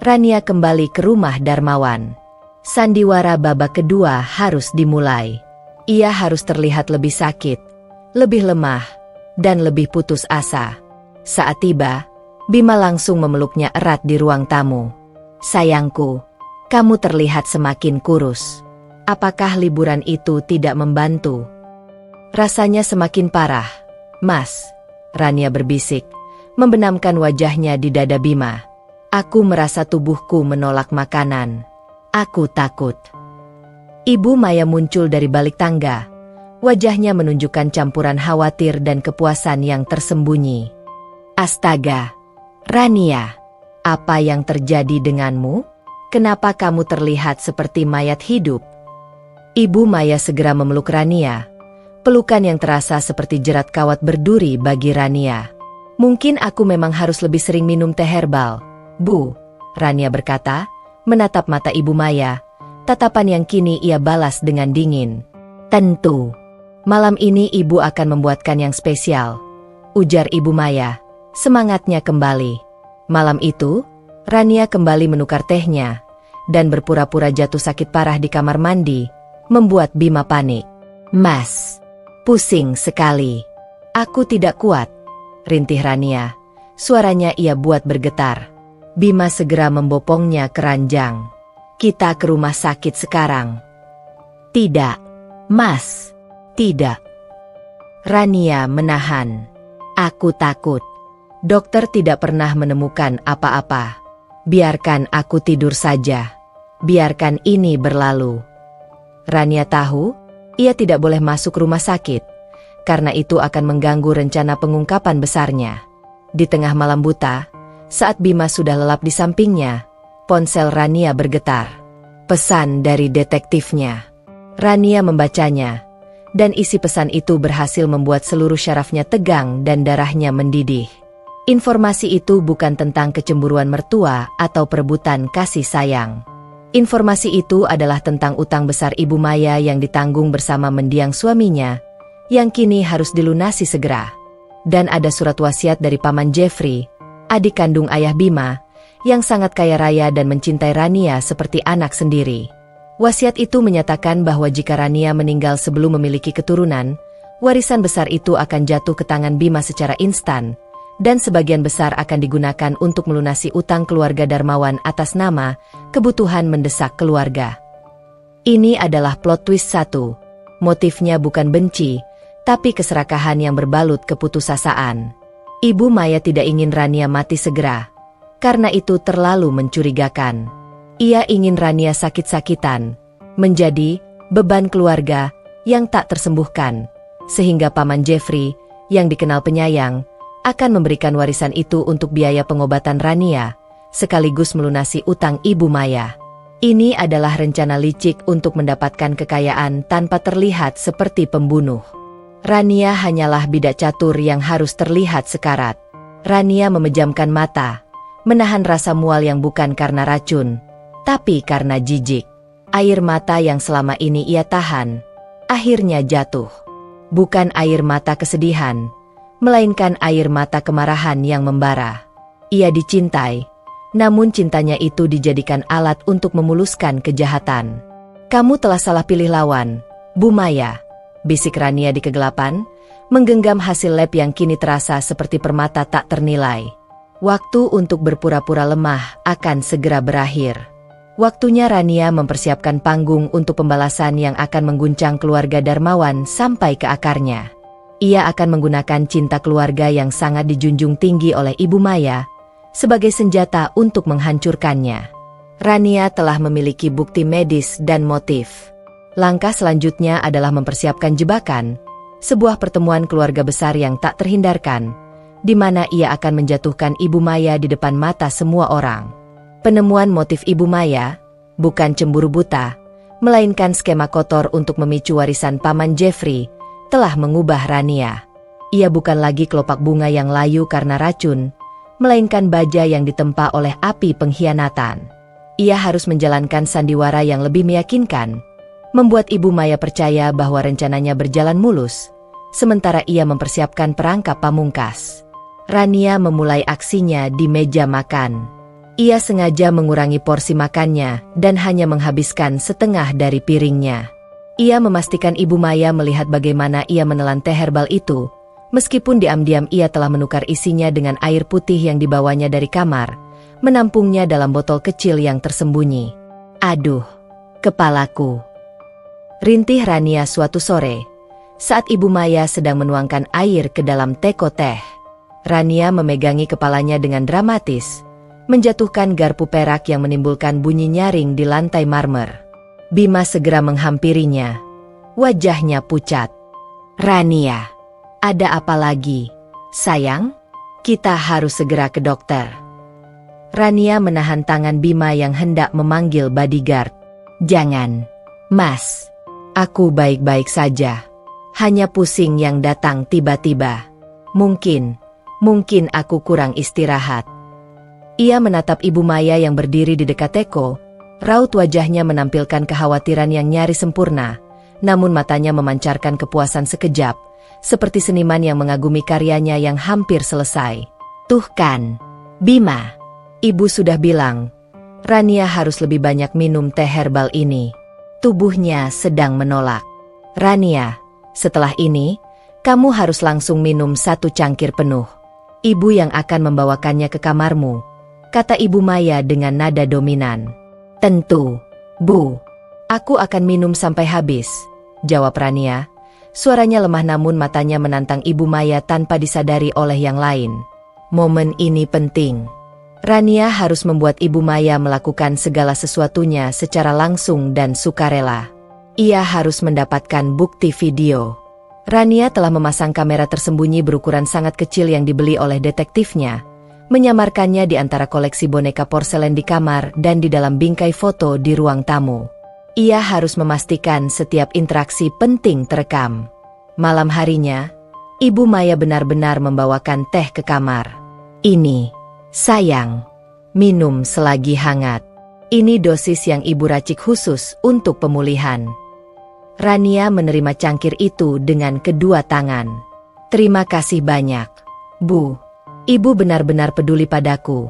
Rania kembali ke rumah Darmawan. Sandiwara babak kedua harus dimulai. Ia harus terlihat lebih sakit, lebih lemah, dan lebih putus asa. Saat tiba, Bima langsung memeluknya erat di ruang tamu. Sayangku, kamu terlihat semakin kurus. Apakah liburan itu tidak membantu? Rasanya semakin parah, Mas. Rania berbisik, membenamkan wajahnya di dada Bima. Aku merasa tubuhku menolak makanan. Aku takut. Ibu Maya muncul dari balik tangga. Wajahnya menunjukkan campuran khawatir dan kepuasan yang tersembunyi. Astaga, Rania, apa yang terjadi denganmu? Kenapa kamu terlihat seperti mayat hidup? Ibu Maya segera memeluk Rania. Pelukan yang terasa seperti jerat kawat berduri bagi Rania. Mungkin aku memang harus lebih sering minum teh herbal, Bu. Rania berkata, menatap mata Ibu Maya. Tatapan yang kini ia balas dengan dingin. Tentu. Malam ini ibu akan membuatkan yang spesial, ujar Ibu Maya. Semangatnya kembali. Malam itu, Rania kembali menukar tehnya, dan berpura-pura jatuh sakit parah di kamar mandi, membuat Bima panik. Mas, pusing sekali. Aku tidak kuat, rintih Rania. Suaranya ia buat bergetar. Bima segera membopongnya ke ranjang. Kita ke rumah sakit sekarang. Tidak, Mas, tidak. Rania menahan. Aku takut. Dokter tidak pernah menemukan apa-apa. Biarkan aku tidur saja. Biarkan ini berlalu. Rania tahu, ia tidak boleh masuk rumah sakit, karena itu akan mengganggu rencana pengungkapan besarnya. Di tengah malam buta, saat Bima sudah lelap di sampingnya, ponsel Rania bergetar. Pesan dari detektifnya. Rania membacanya, dan isi pesan itu berhasil membuat seluruh syarafnya tegang dan darahnya mendidih. Informasi itu bukan tentang kecemburuan mertua atau perebutan kasih sayang. Informasi itu adalah tentang utang besar Ibu Maya yang ditanggung bersama mendiang suaminya, yang kini harus dilunasi segera. Dan ada surat wasiat dari Paman Jeffrey, adik kandung ayah Bima, yang sangat kaya raya dan mencintai Rania seperti anak sendiri. Wasiat itu menyatakan bahwa jika Rania meninggal sebelum memiliki keturunan, warisan besar itu akan jatuh ke tangan Bima secara instan, dan sebagian besar akan digunakan untuk melunasi utang keluarga Darmawan atas nama kebutuhan mendesak keluarga. Ini adalah plot twist 1. Motifnya bukan benci, tapi keserakahan yang berbalut keputusasaan. Ibu Maya tidak ingin Rania mati segera, karena itu terlalu mencurigakan. Ia ingin Rania sakit-sakitan, menjadi beban keluarga yang tak tersembuhkan, sehingga Paman Jeffrey, yang dikenal penyayang, akan memberikan warisan itu untuk biaya pengobatan Rania, sekaligus melunasi utang Ibu Maya. Ini adalah rencana licik untuk mendapatkan kekayaan tanpa terlihat seperti pembunuh. Rania hanyalah bidak catur yang harus terlihat sekarat. Rania memejamkan mata, menahan rasa mual yang bukan karena racun, tapi karena jijik. Air mata yang selama ini ia tahan, akhirnya jatuh. Bukan air mata kesedihan, melainkan air mata kemarahan yang membara. Ia dicintai, namun cintanya itu dijadikan alat untuk memuluskan kejahatan. Kamu telah salah pilih lawan, Bu Maya, bisik Rania di kegelapan, menggenggam hasil lab yang kini terasa seperti permata tak ternilai. Waktu untuk berpura-pura lemah akan segera berakhir. Waktunya Rania mempersiapkan panggung untuk pembalasan yang akan mengguncang keluarga Darmawan sampai ke akarnya. Ia akan menggunakan cinta keluarga yang sangat dijunjung tinggi oleh Ibu Maya sebagai senjata untuk menghancurkannya. Rania telah memiliki bukti medis dan motif. Langkah selanjutnya adalah mempersiapkan jebakan, sebuah pertemuan keluarga besar yang tak terhindarkan, di mana ia akan menjatuhkan Ibu Maya di depan mata semua orang. Penemuan motif Ibu Maya bukan cemburu buta, melainkan skema kotor untuk memicu warisan Paman Jeffrey, telah mengubah Rania. Ia bukan lagi kelopak bunga yang layu karena racun, melainkan baja yang ditempa oleh api pengkhianatan. Ia harus menjalankan sandiwara yang lebih meyakinkan, membuat Ibu Maya percaya bahwa rencananya berjalan mulus, sementara ia mempersiapkan perangkap pamungkas. Rania memulai aksinya di meja makan. Ia sengaja mengurangi porsi makannya dan hanya menghabiskan setengah dari piringnya. Ia memastikan Ibu Maya melihat bagaimana ia menelan teh herbal itu, meskipun diam-diam ia telah menukar isinya dengan air putih yang dibawanya dari kamar, menampungnya dalam botol kecil yang tersembunyi. Aduh, kepalaku! Rintih Rania suatu sore, saat Ibu Maya sedang menuangkan air ke dalam teko teh. Rania memegangi kepalanya dengan dramatis, menjatuhkan garpu perak yang menimbulkan bunyi nyaring di lantai marmer. Bima segera menghampirinya. Wajahnya pucat. Rania, ada apa lagi? Sayang, kita harus segera ke dokter. Rania menahan tangan Bima yang hendak memanggil bodyguard. Jangan, Mas. Aku baik-baik saja. Hanya pusing yang datang tiba-tiba. Mungkin aku kurang istirahat. Ia menatap Ibu Maya yang berdiri di dekat teko. Raut wajahnya menampilkan kekhawatiran yang nyaris sempurna, namun matanya memancarkan kepuasan sekejap, seperti seniman yang mengagumi karyanya yang hampir selesai. Tuh kan, Bima, Ibu sudah bilang, Rania harus lebih banyak minum teh herbal ini. Tubuhnya sedang menolak. Rania, setelah ini, kamu harus langsung minum 1 cangkir penuh. Ibu yang akan membawakannya ke kamarmu, kata Ibu Maya dengan nada dominan. Tentu, Bu. Aku akan minum sampai habis, jawab Rania. Suaranya lemah namun matanya menantang Ibu Maya tanpa disadari oleh yang lain. Momen ini penting. Rania harus membuat Ibu Maya melakukan segala sesuatunya secara langsung dan sukarela. Ia harus mendapatkan bukti video. Rania telah memasang kamera tersembunyi berukuran sangat kecil yang dibeli oleh detektifnya, menyamarkannya di antara koleksi boneka porselen di kamar dan di dalam bingkai foto di ruang tamu. Ia harus memastikan setiap interaksi penting terekam. Malam harinya, Ibu Maya benar-benar membawakan teh ke kamar. Ini, sayang, minum selagi hangat. Ini dosis yang Ibu racik khusus untuk pemulihan. Rania menerima cangkir itu dengan kedua tangan. Terima kasih banyak, Bu. Ibu benar-benar peduli padaku,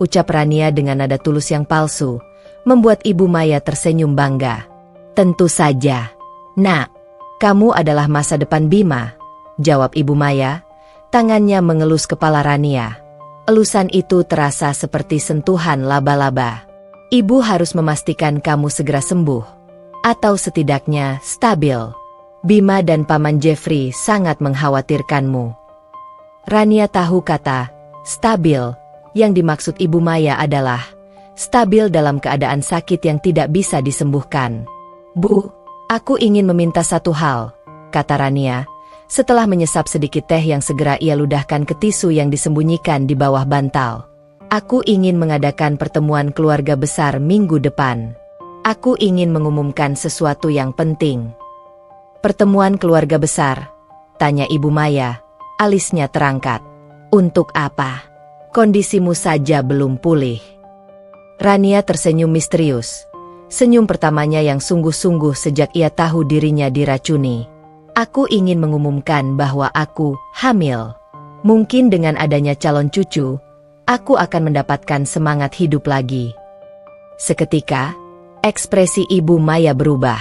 ucap Rania dengan nada tulus yang palsu, membuat Ibu Maya tersenyum bangga. Tentu saja, Nak. Kamu adalah masa depan Bima, jawab Ibu Maya, tangannya mengelus kepala Rania. Elusan itu terasa seperti sentuhan laba-laba. Ibu harus memastikan kamu segera sembuh, atau setidaknya stabil. Bima dan Paman Jeffrey sangat mengkhawatirkanmu. Rania tahu kata stabil yang dimaksud Ibu Maya adalah stabil dalam keadaan sakit yang tidak bisa disembuhkan. Bu, aku ingin meminta satu hal, kata Rania, setelah menyesap sedikit teh yang segera ia ludahkan ke tisu yang disembunyikan di bawah bantal. Aku ingin mengadakan pertemuan keluarga besar minggu depan. Aku ingin mengumumkan sesuatu yang penting. Pertemuan keluarga besar? Tanya Ibu Maya, alisnya terangkat. Untuk apa? Kondisimu saja belum pulih. Rania tersenyum misterius. Senyum pertamanya yang sungguh-sungguh sejak ia tahu dirinya diracuni. Aku ingin mengumumkan bahwa aku hamil. Mungkin dengan adanya calon cucu, aku akan mendapatkan semangat hidup lagi. Seketika, ekspresi Ibu Maya berubah.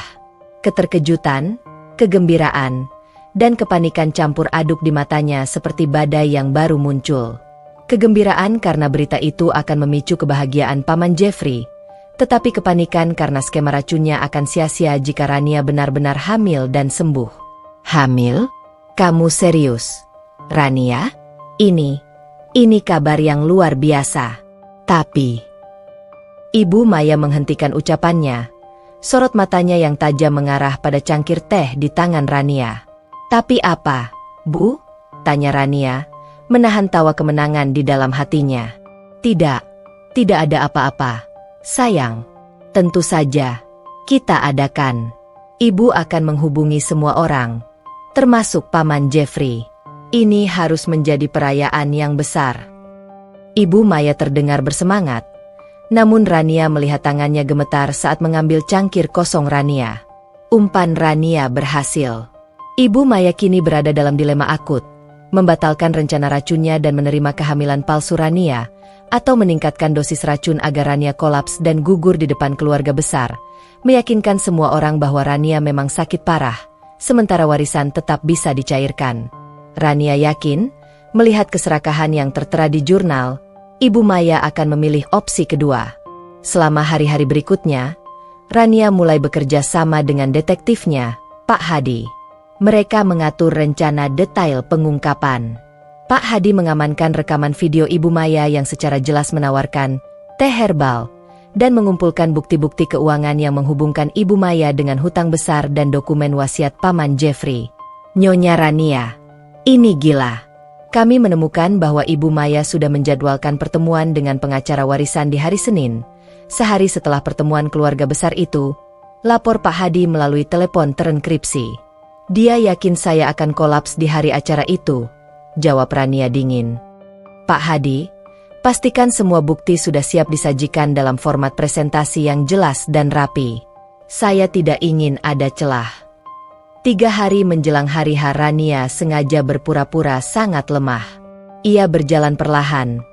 Keterkejutan, kegembiraan, dan kepanikan campur aduk di matanya seperti badai yang baru muncul. Kegembiraan karena berita itu akan memicu kebahagiaan Paman Jeffrey, tetapi kepanikan karena skema racunnya akan sia-sia jika Rania benar-benar hamil dan sembuh. Hamil? Kamu serius? Rania? Ini kabar yang luar biasa. Tapi, Ibu Maya menghentikan ucapannya. Sorot matanya yang tajam mengarah pada cangkir teh di tangan Rania. "Tapi apa, Bu?" tanya Rania, menahan tawa kemenangan di dalam hatinya. Tidak ada apa-apa, sayang. Tentu saja, kita adakan. Ibu akan menghubungi semua orang, termasuk Paman Jeffrey. Ini harus menjadi perayaan yang besar. Ibu Maya terdengar bersemangat, namun Rania melihat tangannya gemetar saat mengambil cangkir kosong Rania. Umpan Rania berhasil. Ibu Maya kini berada dalam dilema akut, membatalkan rencana racunnya dan menerima kehamilan palsu Rania, atau meningkatkan dosis racun agar Rania kolaps dan gugur di depan keluarga besar, meyakinkan semua orang bahwa Rania memang sakit parah, sementara warisan tetap bisa dicairkan. Rania yakin, melihat keserakahan yang tertera di jurnal, Ibu Maya akan memilih opsi kedua. Selama hari-hari berikutnya, Rania mulai bekerja sama dengan detektifnya, Pak Hadi. Mereka mengatur rencana detail pengungkapan. Pak Hadi mengamankan rekaman video Ibu Maya yang secara jelas menawarkan teh herbal dan mengumpulkan bukti-bukti keuangan yang menghubungkan Ibu Maya dengan hutang besar dan dokumen wasiat Paman Jeffrey. "Nyonya Rania, ini gila. Kami menemukan bahwa Ibu Maya sudah menjadwalkan pertemuan dengan pengacara warisan di hari Senin, sehari setelah pertemuan keluarga besar itu," lapor Pak Hadi melalui telepon terenkripsi. "Dia yakin saya akan kolaps di hari acara itu," jawab Rania dingin. "Pak Hadi, pastikan semua bukti sudah siap disajikan dalam format presentasi yang jelas dan rapi. Saya tidak ingin ada celah." 3 hari menjelang hari H, Rania sengaja berpura-pura sangat lemah. Ia berjalan perlahan,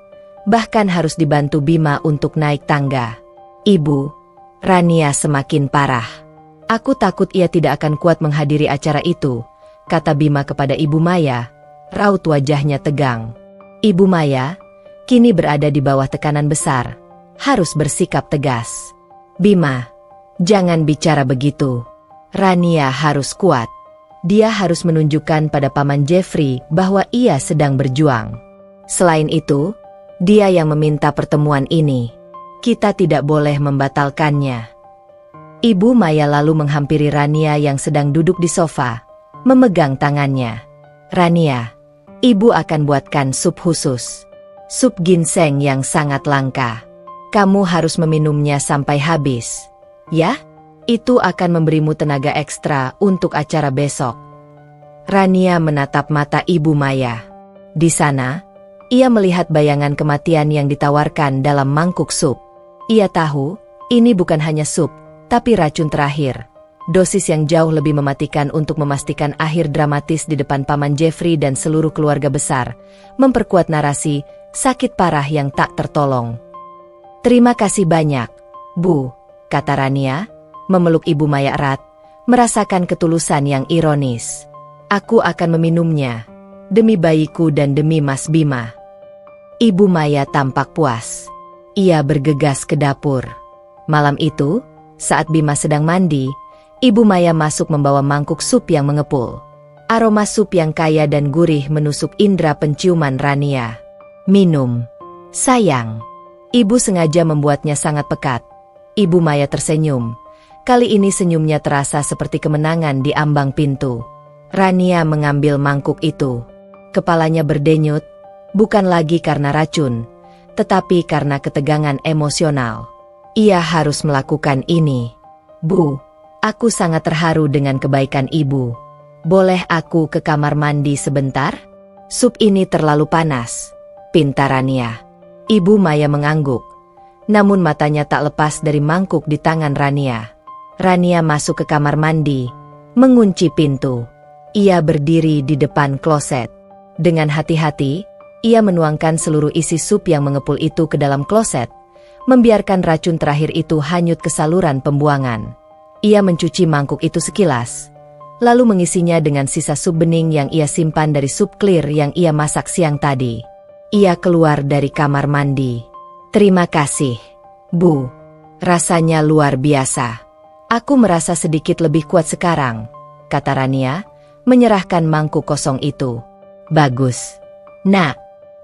bahkan harus dibantu Bima untuk naik tangga. "Ibu, Rania semakin parah. Aku takut ia tidak akan kuat menghadiri acara itu," kata Bima kepada Ibu Maya. Raut wajahnya tegang. Ibu Maya kini berada di bawah tekanan besar, harus bersikap tegas. "Bima, jangan bicara begitu. Rania harus kuat. Dia harus menunjukkan pada Paman Jeffrey bahwa ia sedang berjuang. Selain itu, dia yang meminta pertemuan ini. Kita tidak boleh membatalkannya." Ibu Maya lalu menghampiri Rania yang sedang duduk di sofa, memegang tangannya. "Rania, Ibu akan buatkan sup khusus. Sup ginseng yang sangat langka. Kamu harus meminumnya sampai habis. Ya? Itu akan memberimu tenaga ekstra untuk acara besok." Rania menatap mata Ibu Maya. Di sana, ia melihat bayangan kematian yang ditawarkan dalam mangkuk sup. Ia tahu, ini bukan hanya sup, tapi racun terakhir. Dosis yang jauh lebih mematikan untuk memastikan akhir dramatis di depan Paman Jeffrey dan seluruh keluarga besar, memperkuat narasi sakit parah yang tak tertolong. "Terima kasih banyak, Bu," kata Rania, memeluk Ibu Maya erat, merasakan ketulusan yang ironis. "Aku akan meminumnya, demi bayiku dan demi Mas Bima." Ibu Maya tampak puas. Ia bergegas ke dapur. Malam itu, saat Bima sedang mandi, Ibu Maya masuk membawa mangkuk sup yang mengepul. Aroma sup yang kaya dan gurih menusuk indera penciuman Rania. "Minum, sayang." Ibu sengaja membuatnya sangat pekat. Ibu Maya tersenyum. Kali ini senyumnya terasa seperti kemenangan di ambang pintu. Rania mengambil mangkuk itu. Kepalanya berdenyut, bukan lagi karena racun, tetapi karena ketegangan emosional. Ia harus melakukan ini. "Bu, aku sangat terharu dengan kebaikan Ibu. Boleh aku ke kamar mandi sebentar? Sup ini terlalu panas," pinta Rania. Ibu Maya mengangguk, namun matanya tak lepas dari mangkuk di tangan Rania. Rania masuk ke kamar mandi, mengunci pintu. Ia berdiri di depan kloset. Dengan hati-hati, ia menuangkan seluruh isi sup yang mengepul itu ke dalam kloset, membiarkan racun terakhir itu hanyut ke saluran pembuangan. Ia mencuci mangkuk itu sekilas, lalu mengisinya dengan sisa sup bening yang ia simpan dari sup clear yang ia masak siang tadi. Ia keluar dari kamar mandi. "Terima kasih, Bu. Rasanya luar biasa. Aku merasa sedikit lebih kuat sekarang," kata Rania, menyerahkan mangkuk kosong itu. "Bagus. Nak,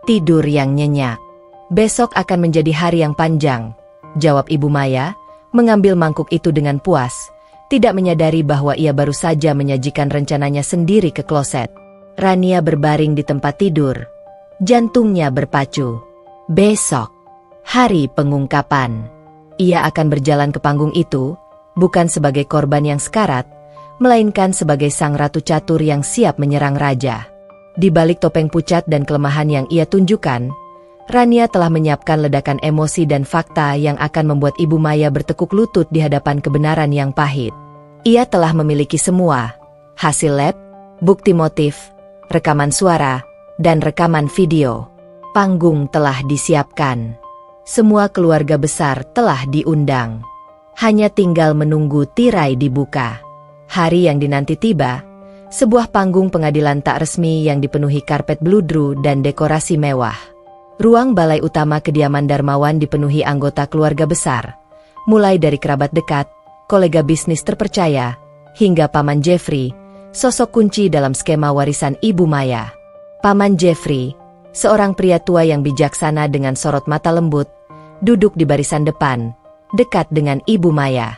tidur yang nyenyak. Besok akan menjadi hari yang panjang. jawab Ibu Maya, mengambil mangkuk itu dengan puas, tidak menyadari bahwa ia baru saja menyajikan rencananya sendiri ke kloset. Rania berbaring di tempat tidur, jantungnya berpacu. Besok, hari pengungkapan. Ia akan berjalan ke panggung itu, bukan sebagai korban yang sekarat, melainkan sebagai sang ratu catur yang siap menyerang raja. Di balik topeng pucat dan kelemahan yang ia tunjukkan, Rania telah menyiapkan ledakan emosi dan fakta yang akan membuat Ibu Maya bertekuk lutut di hadapan kebenaran yang pahit. Ia telah memiliki semua, hasil lab, bukti motif, rekaman suara, dan rekaman video. Panggung telah disiapkan. Semua keluarga besar telah diundang. Hanya tinggal menunggu tirai dibuka. Hari yang dinanti tiba. Sebuah panggung pengadilan tak resmi yang dipenuhi karpet bludru dan dekorasi mewah. Ruang balai utama kediaman Darmawan dipenuhi anggota keluarga besar, mulai dari kerabat dekat, kolega bisnis terpercaya, hingga Paman Jeffrey, sosok kunci dalam skema warisan Ibu Maya. Paman Jeffrey, seorang pria tua yang bijaksana dengan sorot mata lembut, duduk di barisan depan, dekat dengan Ibu Maya.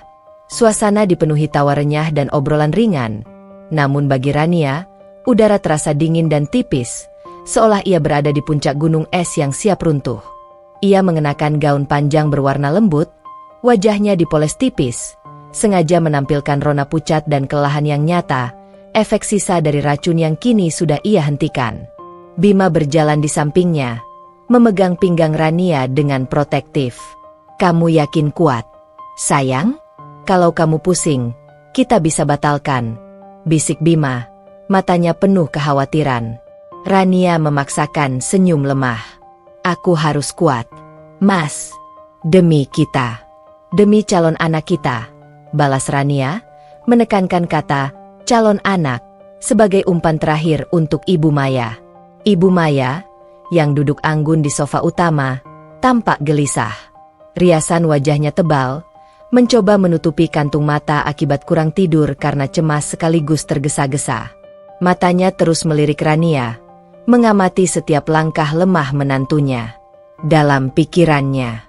Suasana dipenuhi tawa renyah dan obrolan ringan. Namun bagi Rania, udara terasa dingin dan tipis, seolah ia berada di puncak gunung es yang siap runtuh. Ia mengenakan gaun panjang berwarna lembut, wajahnya dipoles tipis, sengaja menampilkan rona pucat dan kelelahan yang nyata, efek sisa dari racun yang kini sudah ia hentikan. Bima berjalan di sampingnya, memegang pinggang Rania dengan protektif. "Kamu yakin kuat, sayang? Kalau kamu pusing, kita bisa batalkan," bisik Bima, matanya penuh kekhawatiran. Rania memaksakan senyum lemah. "Aku harus kuat, Mas. Demi kita. Demi calon anak kita," balas Rania, menekankan kata calon anak sebagai umpan terakhir untuk Ibu Maya. Ibu Maya, yang duduk anggun di sofa utama, tampak gelisah. Riasan wajahnya tebal, mencoba menutupi kantung mata akibat kurang tidur karena cemas sekaligus tergesa-gesa. Matanya terus melirik Rania, mengamati setiap langkah lemah menantunya. Dalam pikirannya,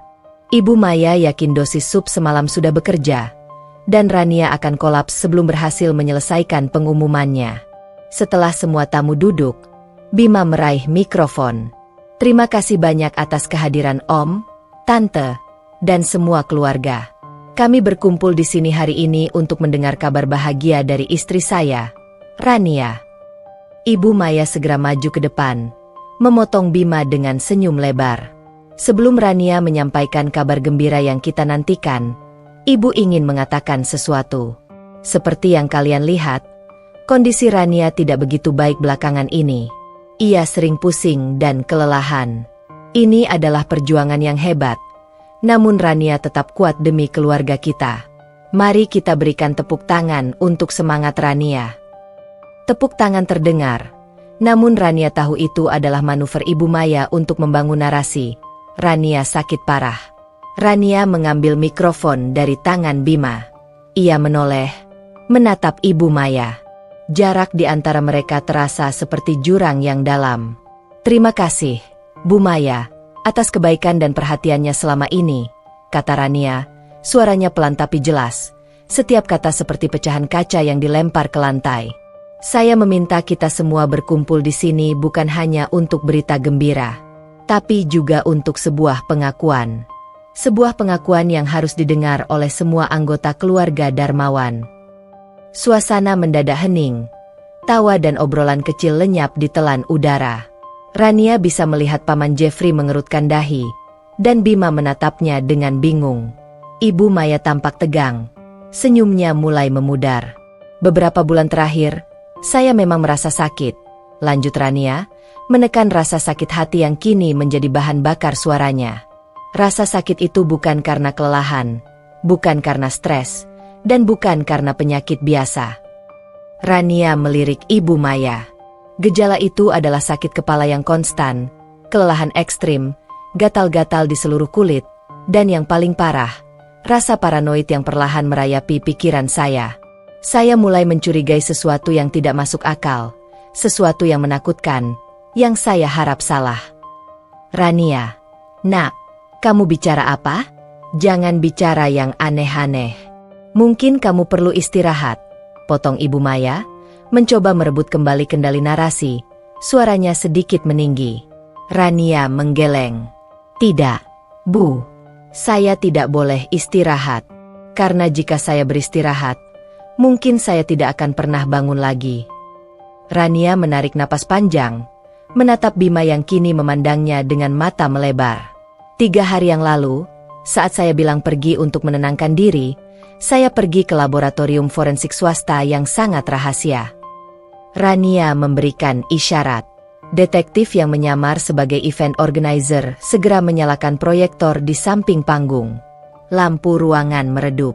Ibu Maya yakin dosis sup semalam sudah bekerja, dan Rania akan kolaps sebelum berhasil menyelesaikan pengumumannya. Setelah semua tamu duduk, Bima meraih mikrofon. "Terima kasih banyak atas kehadiran Om, Tante, dan semua keluarga. Kami berkumpul di sini hari ini untuk mendengar kabar bahagia dari istri saya, Rania." Ibu Maya segera maju ke depan, memotong Bima dengan senyum lebar. "Sebelum Rania menyampaikan kabar gembira yang kita nantikan, Ibu ingin mengatakan sesuatu. Seperti yang kalian lihat, kondisi Rania tidak begitu baik belakangan ini. Ia sering pusing dan kelelahan. Ini adalah perjuangan yang hebat. Namun Rania tetap kuat demi keluarga kita. Mari kita berikan tepuk tangan untuk semangat Rania." Tepuk tangan terdengar. Namun Rania tahu itu adalah manuver Ibu Maya untuk membangun narasi. Rania sakit parah. Rania mengambil mikrofon dari tangan Bima. Ia menoleh, menatap Ibu Maya. Jarak di antara mereka terasa seperti jurang yang dalam. "Terima kasih, Bu Maya, atas kebaikan dan perhatiannya selama ini," kata Rania, suaranya pelan tapi jelas, setiap kata seperti pecahan kaca yang dilempar ke lantai. "Saya meminta kita semua berkumpul di sini bukan hanya untuk berita gembira, tapi juga untuk sebuah pengakuan. Sebuah pengakuan yang harus didengar oleh semua anggota keluarga Darmawan." Suasana mendadak hening, tawa dan obrolan kecil lenyap di telan udara. Rania bisa melihat Paman Jeffrey mengerutkan dahi, dan Bima menatapnya dengan bingung. Ibu Maya tampak tegang, senyumnya mulai memudar. "Beberapa bulan terakhir, saya memang merasa sakit," lanjut Rania, menekan rasa sakit hati yang kini menjadi bahan bakar suaranya. "Rasa sakit itu bukan karena kelelahan, bukan karena stres, dan bukan karena penyakit biasa." Rania melirik Ibu Maya. Gejala itu adalah sakit kepala yang konstan, kelelahan ekstrim, gatal-gatal di seluruh kulit, dan yang paling parah, rasa paranoid yang perlahan merayapi pikiran saya. Saya mulai mencurigai sesuatu yang tidak masuk akal, sesuatu yang menakutkan, yang saya harap salah. "Rania, nak, kamu bicara apa?" Jangan bicara yang aneh-aneh. Mungkin kamu perlu istirahat, potong Ibu Maya, mencoba merebut kembali kendali narasi, suaranya sedikit meninggi. Rania menggeleng. Tidak, Bu. Saya tidak boleh istirahat. Karena jika saya beristirahat, mungkin saya tidak akan pernah bangun lagi. Rania menarik napas panjang, menatap Bima yang kini memandangnya dengan mata melebar. 3 hari yang lalu, saat saya bilang pergi untuk menenangkan diri, saya pergi ke laboratorium forensik swasta yang sangat rahasia. Rania memberikan isyarat. Detektif yang menyamar sebagai event organizer segera menyalakan proyektor di samping panggung. Lampu ruangan meredup.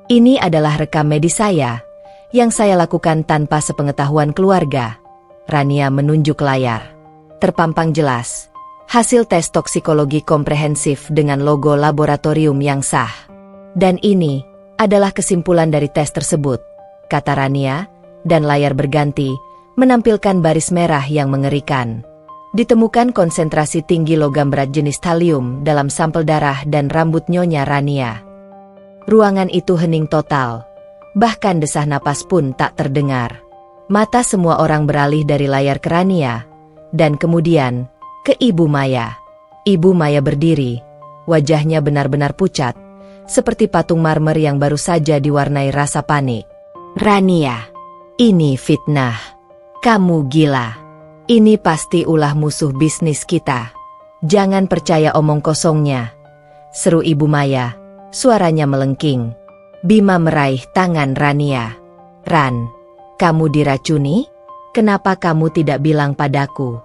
Ini adalah rekam medis saya, yang saya lakukan tanpa sepengetahuan keluarga. Rania menunjuk layar. Terpampang jelas, hasil tes toksikologi komprehensif dengan logo laboratorium yang sah. Dan ini adalah kesimpulan dari tes tersebut, kata Rania, dan layar berganti, menampilkan baris merah yang mengerikan. Ditemukan konsentrasi tinggi logam berat jenis thallium dalam sampel darah dan rambut Nyonya Rania. Ruangan itu hening total, bahkan desah napas pun tak terdengar. Mata semua orang beralih dari layar ke Rania, dan kemudian ke Ibu Maya. Ibu Maya berdiri, wajahnya benar-benar pucat, seperti patung marmer yang baru saja diwarnai rasa panik. Rania, ini fitnah. Kamu gila. Ini pasti ulah musuh bisnis kita. Jangan percaya omong kosongnya, seru Ibu Maya, suaranya melengking. Bima meraih tangan Rania. Ran, kamu diracuni? Kenapa kamu tidak bilang padaku?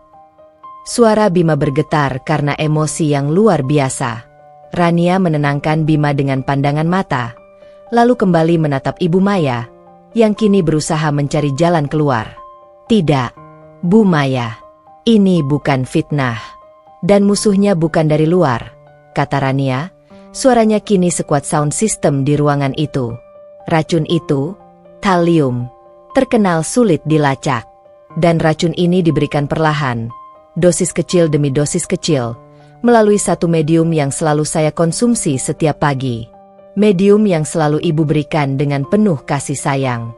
Suara Bima bergetar karena emosi yang luar biasa. Rania menenangkan Bima dengan pandangan mata, lalu kembali menatap Ibu Maya, yang kini berusaha mencari jalan keluar. Tidak, Bu Maya, ini bukan fitnah. Dan musuhnya bukan dari luar, kata Rania, suaranya kini sekuat sound system di ruangan itu. Racun itu, thallium, terkenal sulit dilacak. Dan racun ini diberikan perlahan, dosis kecil demi dosis kecil, melalui satu medium yang selalu saya konsumsi setiap pagi. Medium yang selalu Ibu berikan dengan penuh kasih sayang.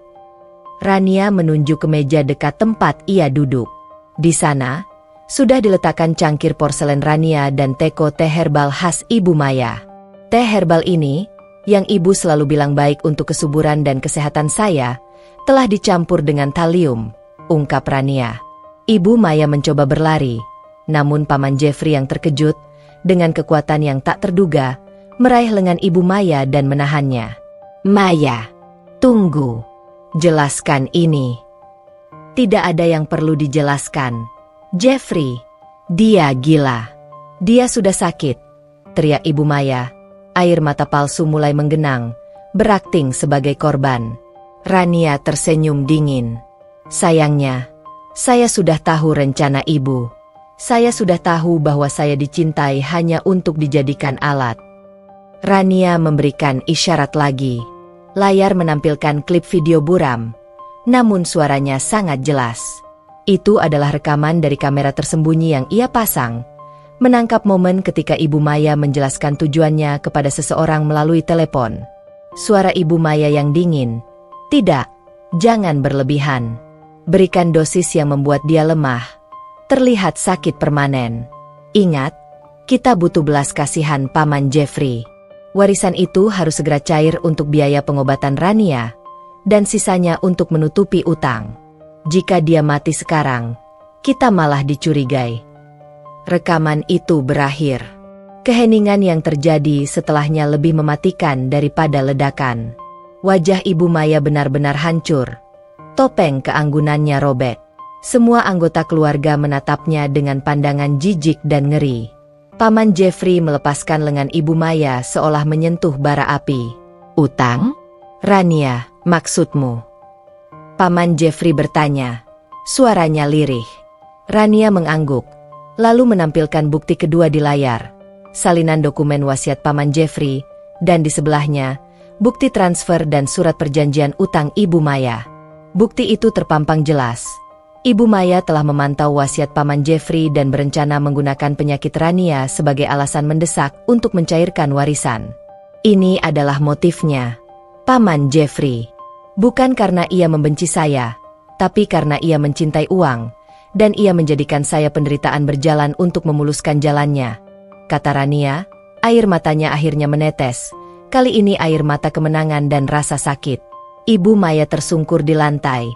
Rania menunjuk ke meja dekat tempat ia duduk. Di sana, sudah diletakkan cangkir porselen Rania dan teko teh herbal khas Ibu Maya. Teh herbal ini, yang Ibu selalu bilang baik untuk kesuburan dan kesehatan saya, telah dicampur dengan thallium, ungkap Rania. Ibu Maya mencoba berlari, namun Paman Jeffrey yang terkejut, dengan kekuatan yang tak terduga, meraih lengan Ibu Maya dan menahannya. Maya, tunggu. Jelaskan ini. Tidak ada yang perlu dijelaskan. Jeffrey, dia gila. Dia sudah sakit, teriak Ibu Maya. Air mata palsu mulai menggenang, berakting sebagai korban. Rania tersenyum dingin. Sayangnya, saya sudah tahu rencana Ibu. Saya sudah tahu bahwa saya dicintai hanya untuk dijadikan alat. Rania memberikan isyarat lagi. Layar menampilkan klip video buram, namun suaranya sangat jelas. Itu adalah rekaman dari kamera tersembunyi yang ia pasang, menangkap momen ketika Ibu Maya menjelaskan tujuannya kepada seseorang melalui telepon. Suara Ibu Maya yang dingin, "Tidak, jangan berlebihan. Berikan dosis yang membuat dia lemah, terlihat sakit permanen. Ingat, kita butuh belas kasihan Paman Jeffrey. Warisan itu harus segera cair untuk biaya pengobatan Rania, dan sisanya untuk menutupi utang. Jika dia mati sekarang, kita malah dicurigai." Rekaman itu berakhir. Keheningan yang terjadi setelahnya lebih mematikan daripada ledakan. Wajah Ibu Maya benar-benar hancur. Topeng keanggunannya robek. Semua anggota keluarga menatapnya dengan pandangan jijik dan ngeri. Paman Jeffrey melepaskan lengan Ibu Maya seolah menyentuh bara api. "Utang? Rania, maksudmu?" Paman Jeffrey bertanya. Suaranya lirih. Rania mengangguk, lalu menampilkan bukti kedua di layar. Salinan dokumen wasiat Paman Jeffrey, dan di sebelahnya, bukti transfer dan surat perjanjian utang Ibu Maya. Bukti itu terpampang jelas. Ibu Maya telah memantau wasiat Paman Jeffrey dan berencana menggunakan penyakit Rania sebagai alasan mendesak untuk mencairkan warisan. Ini adalah motifnya, Paman Jeffrey. Bukan karena ia membenci saya, tapi karena ia mencintai uang, dan ia menjadikan saya penderitaan berjalan untuk memuluskan jalannya, kata Rania. Air matanya akhirnya menetes, kali ini air mata kemenangan dan rasa sakit. Ibu Maya tersungkur di lantai,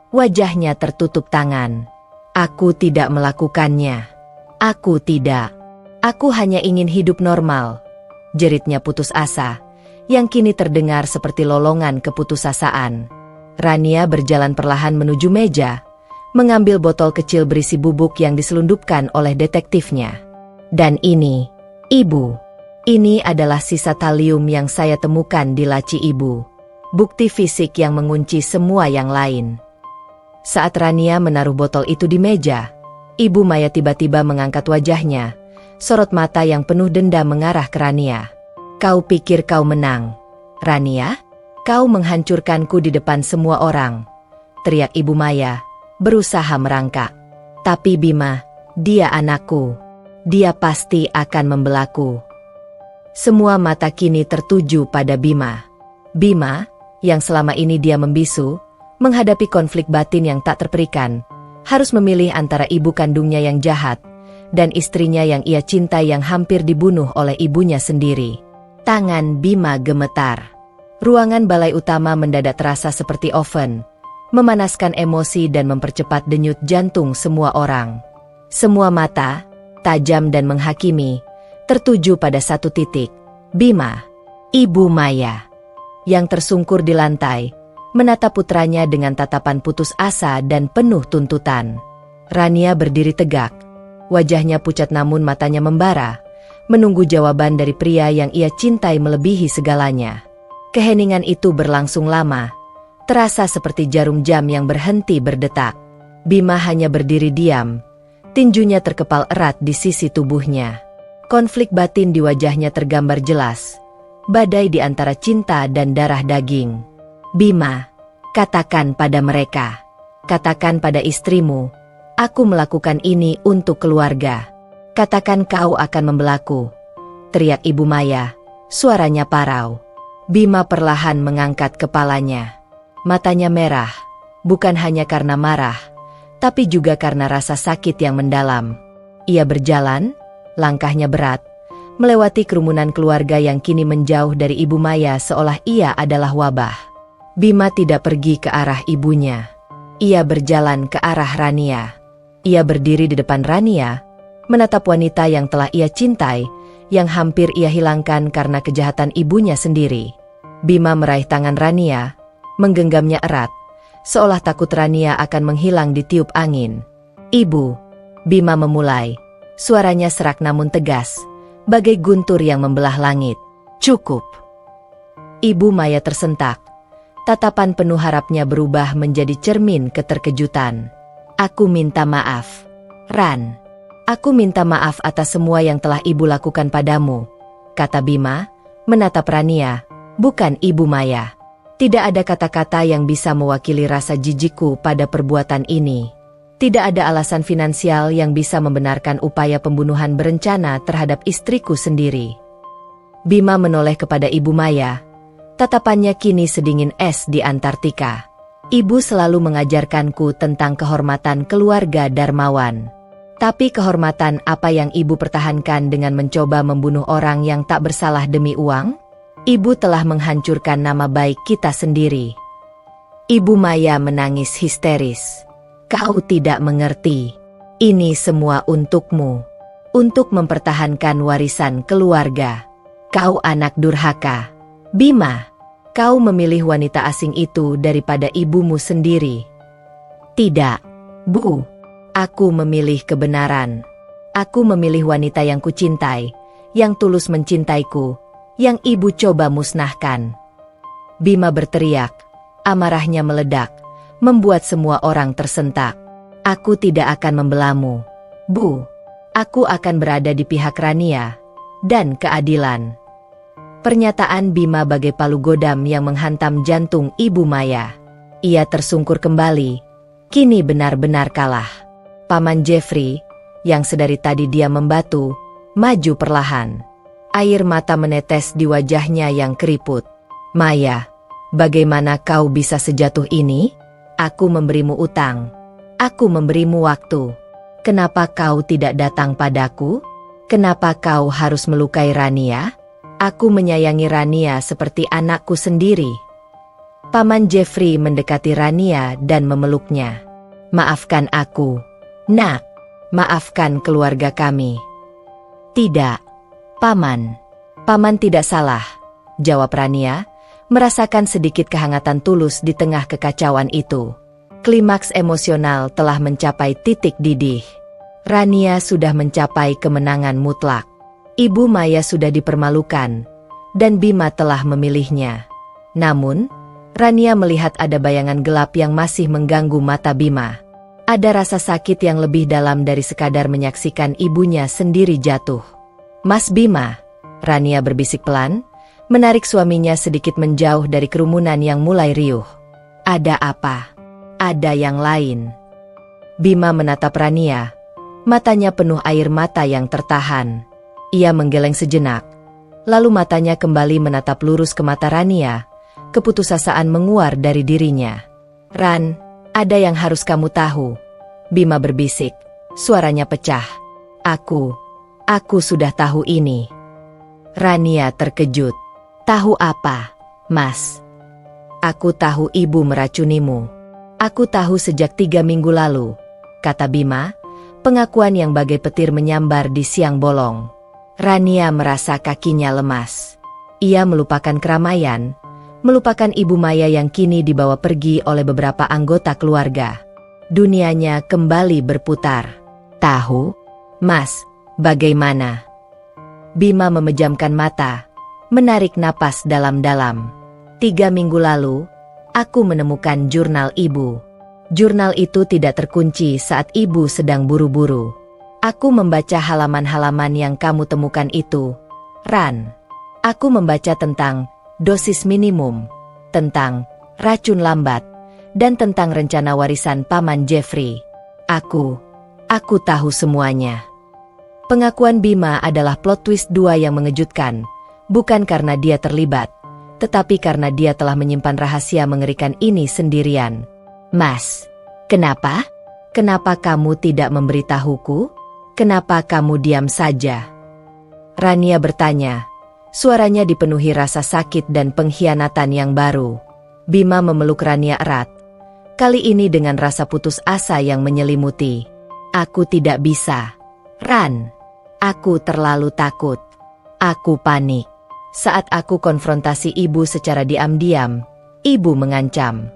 wajahnya tertutup tangan. Aku tidak melakukannya. Aku tidak. Aku hanya ingin hidup normal, jeritnya putus asa, yang kini terdengar seperti lolongan keputusasaan. Rania berjalan perlahan menuju meja, mengambil botol kecil berisi bubuk yang diselundupkan oleh detektifnya. Dan ini, Ibu, ini adalah sisa talium yang saya temukan di laci Ibu. Bukti fisik yang mengunci semua yang lain. Saat Rania menaruh botol itu di meja, Ibu Maya tiba-tiba mengangkat wajahnya, sorot mata yang penuh dendam mengarah ke Rania. Kau pikir kau menang, Rania? Kau menghancurkanku di depan semua orang, teriak Ibu Maya, berusaha merangkak. Tapi Bima, dia anakku. Dia pasti akan membelaku. Semua mata kini tertuju pada Bima. Bima, yang selama ini dia membisu, menghadapi konflik batin yang tak terperikan, harus memilih antara ibu kandungnya yang jahat, dan istrinya yang ia cintai yang hampir dibunuh oleh ibunya sendiri. Tangan Bima gemetar. Ruangan balai utama mendadak terasa seperti oven, memanaskan emosi dan mempercepat denyut jantung semua orang. Semua mata, tajam dan menghakimi, tertuju pada satu titik. Bima, Ibu Maya, yang tersungkur di lantai, menatap putranya dengan tatapan putus asa dan penuh tuntutan. Rania berdiri tegak, wajahnya pucat namun matanya membara, menunggu jawaban dari pria yang ia cintai melebihi segalanya. Keheningan itu berlangsung lama, terasa seperti jarum jam yang berhenti berdetak. Bima hanya berdiri diam, tinjunya terkepal erat di sisi tubuhnya. Konflik batin di wajahnya tergambar jelas, badai di antara cinta dan darah daging. Bima, katakan pada mereka, katakan pada istrimu, aku melakukan ini untuk keluarga. Katakan kau akan membelaku, teriak Ibu Maya, suaranya parau. Bima perlahan mengangkat kepalanya. Matanya merah, bukan hanya karena marah, tapi juga karena rasa sakit yang mendalam. Ia berjalan, langkahnya berat, melewati kerumunan keluarga yang kini menjauh dari Ibu Maya seolah ia adalah wabah. Bima tidak pergi ke arah ibunya. Ia berjalan ke arah Rania. Ia berdiri di depan Rania, menatap wanita yang telah ia cintai, yang hampir ia hilangkan karena kejahatan ibunya sendiri. Bima meraih tangan Rania, menggenggamnya erat, seolah takut Rania akan menghilang ditiup angin. Ibu, Bima memulai, suaranya serak namun tegas, bagai guntur yang membelah langit. Cukup. Ibu Maya tersentak, tatapan penuh harapnya berubah menjadi cermin keterkejutan. Aku minta maaf, Ran. Aku minta maaf atas semua yang telah ibu lakukan padamu, kata Bima, menatap Rania, bukan Ibu Maya. Tidak ada kata-kata yang bisa mewakili rasa jijikku pada perbuatan ini. Tidak ada alasan finansial yang bisa membenarkan upaya pembunuhan berencana terhadap istriku sendiri. Bima menoleh kepada Ibu Maya. Tatapannya kini sedingin es di Antartika. Ibu selalu mengajarkanku tentang kehormatan keluarga Darmawan. Tapi kehormatan apa yang ibu pertahankan dengan mencoba membunuh orang yang tak bersalah demi uang? Ibu telah menghancurkan nama baik kita sendiri. Ibu Maya menangis histeris. Kau tidak mengerti. Ini semua untukmu. Untuk mempertahankan warisan keluarga. Kau anak durhaka. Bima, kau memilih wanita asing itu daripada ibumu sendiri. Tidak, Bu. Aku memilih kebenaran. Aku memilih wanita yang kucintai, yang tulus mencintaiku, yang ibu coba musnahkan. Bima berteriak, amarahnya meledak, membuat semua orang tersentak. Aku tidak akan membelamu, Bu. Aku akan berada di pihak Rania dan keadilan. Pernyataan Bima bagai palu godam yang menghantam jantung Ibu Maya. Ia tersungkur kembali, kini benar-benar kalah. Paman Jeffrey, yang sedari tadi dia membatu, maju perlahan. Air mata menetes di wajahnya yang keriput. Maya, bagaimana kau bisa sejatuh ini? Aku memberimu utang. Aku memberimu waktu. Kenapa kau tidak datang padaku? Kenapa kau harus melukai Rania? Aku menyayangi Rania seperti anakku sendiri. Paman Jeffrey mendekati Rania dan memeluknya. Maafkan aku, Nak. Maafkan keluarga kami. Tidak, Paman. Paman tidak salah, jawab Rania, merasakan sedikit kehangatan tulus di tengah kekacauan itu. Klimaks emosional telah mencapai titik didih. Rania sudah mencapai kemenangan mutlak. Ibu Maya sudah dipermalukan, dan Bima telah memilihnya. Namun, Rania melihat ada bayangan gelap yang masih mengganggu mata Bima. Ada rasa sakit yang lebih dalam dari sekadar menyaksikan ibunya sendiri jatuh. Mas Bima, Rania berbisik pelan, menarik suaminya sedikit menjauh dari kerumunan yang mulai riuh. Ada apa? Ada yang lain. Bima menatap Rania, matanya penuh air mata yang tertahan. Ia menggeleng sejenak, lalu matanya kembali menatap lurus ke mata Rania. Keputusasaan menguar dari dirinya. Ran, ada yang harus kamu tahu. Bima berbisik, suaranya pecah. Aku sudah tahu ini. Rania terkejut. Tahu apa, Mas? Aku tahu ibu meracunimu. Aku tahu sejak 3 minggu lalu, kata Bima, pengakuan yang bagai petir menyambar di siang bolong. Rania merasa kakinya lemas. Ia melupakan keramaian, melupakan Ibu Maya yang kini dibawa pergi oleh beberapa anggota keluarga. Dunianya kembali berputar. Tahu? Mas, bagaimana? Bima memejamkan mata, menarik napas dalam-dalam. 3 minggu lalu, aku menemukan jurnal ibu. Jurnal itu tidak terkunci saat ibu sedang buru-buru. Aku membaca halaman-halaman yang kamu temukan itu, Ran. Aku membaca tentang dosis minimum, tentang racun lambat, dan tentang rencana warisan Paman Jeffrey. Aku tahu semuanya. Pengakuan Bima adalah plot twist 2 yang mengejutkan, bukan karena dia terlibat, tetapi karena dia telah menyimpan rahasia mengerikan ini sendirian. Mas, kenapa? Kenapa kamu tidak memberitahuku? Kenapa kamu diam saja? Rania bertanya. Suaranya dipenuhi rasa sakit dan pengkhianatan yang baru. Bima memeluk Rania erat, kali ini dengan rasa putus asa yang menyelimuti. Aku tidak bisa. Ran, aku terlalu takut. Aku panik. Saat aku konfrontasi ibu secara diam-diam, ibu mengancam.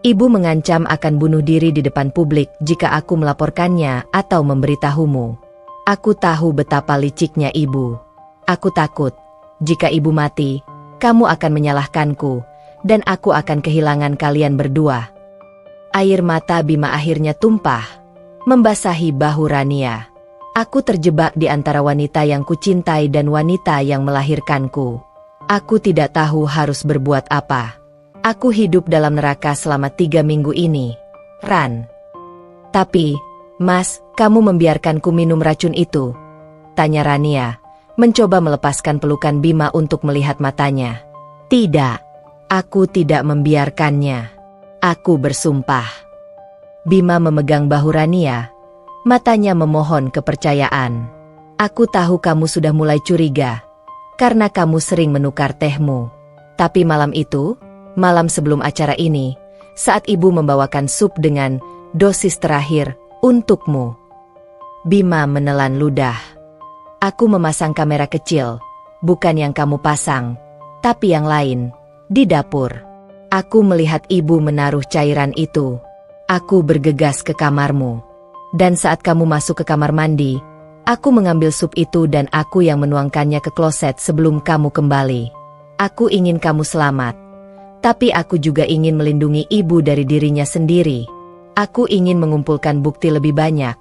Ibu mengancam akan bunuh diri di depan publik jika aku melaporkannya atau memberitahumu. Aku tahu betapa liciknya ibu. Aku takut. Jika ibu mati, kamu akan menyalahkanku, dan aku akan kehilangan kalian berdua. Air mata Bima akhirnya tumpah, membasahi bahu Rania. Aku terjebak di antara wanita yang kucintai dan wanita yang melahirkanku. Aku tidak tahu harus berbuat apa. Aku hidup dalam neraka selama 3 minggu ini, Ran. Tapi, Mas, kamu membiarkanku minum racun itu? Tanya Rania, mencoba melepaskan pelukan Bima untuk melihat matanya. Tidak, aku tidak membiarkannya. Aku bersumpah. Bima memegang bahu Rania, matanya memohon kepercayaan. Aku tahu kamu sudah mulai curiga, karena kamu sering menukar tehmu. Tapi malam itu, malam sebelum acara ini, saat ibu membawakan sup dengan dosis terakhir untukmu. Bima menelan ludah. Aku memasang kamera kecil, bukan yang kamu pasang, tapi yang lain, di dapur. Aku melihat ibu menaruh cairan itu. Aku bergegas ke kamarmu. Dan saat kamu masuk ke kamar mandi, aku mengambil sup itu dan aku yang menuangkannya ke kloset sebelum kamu kembali. Aku ingin kamu selamat. Tapi aku juga ingin melindungi ibu dari dirinya sendiri. Aku ingin mengumpulkan bukti lebih banyak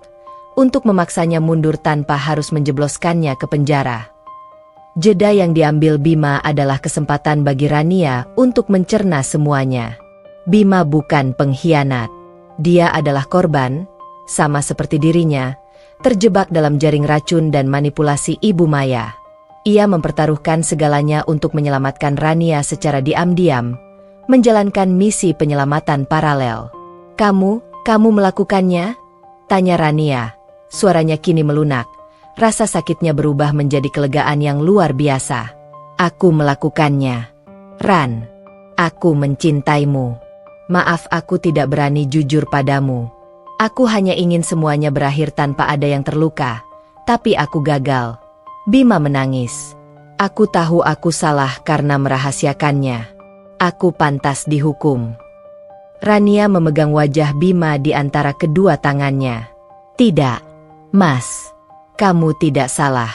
untuk memaksanya mundur tanpa harus menjebloskannya ke penjara. Jeda yang diambil Bima adalah kesempatan bagi Rania untuk mencerna semuanya. Bima bukan pengkhianat. Dia adalah korban, sama seperti dirinya, terjebak dalam jaring racun dan manipulasi Ibu Maya. Ia mempertaruhkan segalanya untuk menyelamatkan Rania secara diam-diam, menjalankan misi penyelamatan paralel. Kamu melakukannya? Tanya Rania. Suaranya kini melunak. Rasa sakitnya berubah menjadi kelegaan yang luar biasa. Aku melakukannya. Ran, aku mencintaimu. Maaf, aku tidak berani jujur padamu. Aku hanya ingin semuanya berakhir tanpa ada yang terluka, tapi aku gagal. Bima menangis. Aku tahu aku salah karena merahasiakannya. Aku pantas dihukum. Rania memegang wajah Bima di antara kedua tangannya. Tidak, Mas. Kamu tidak salah.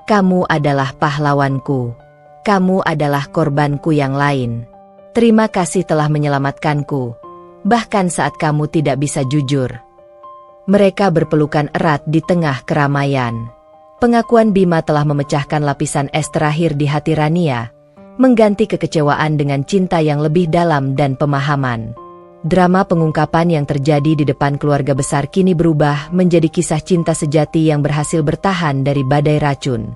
Kamu adalah pahlawanku. Kamu adalah korbanku yang lain. Terima kasih telah menyelamatkanku, bahkan saat kamu tidak bisa jujur. Mereka berpelukan erat di tengah keramaian. Pengakuan Bima telah memecahkan lapisan es terakhir di hati Rania, mengganti kekecewaan dengan cinta yang lebih dalam dan pemahaman. Drama pengungkapan yang terjadi di depan keluarga besar kini berubah menjadi kisah cinta sejati yang berhasil bertahan dari badai racun.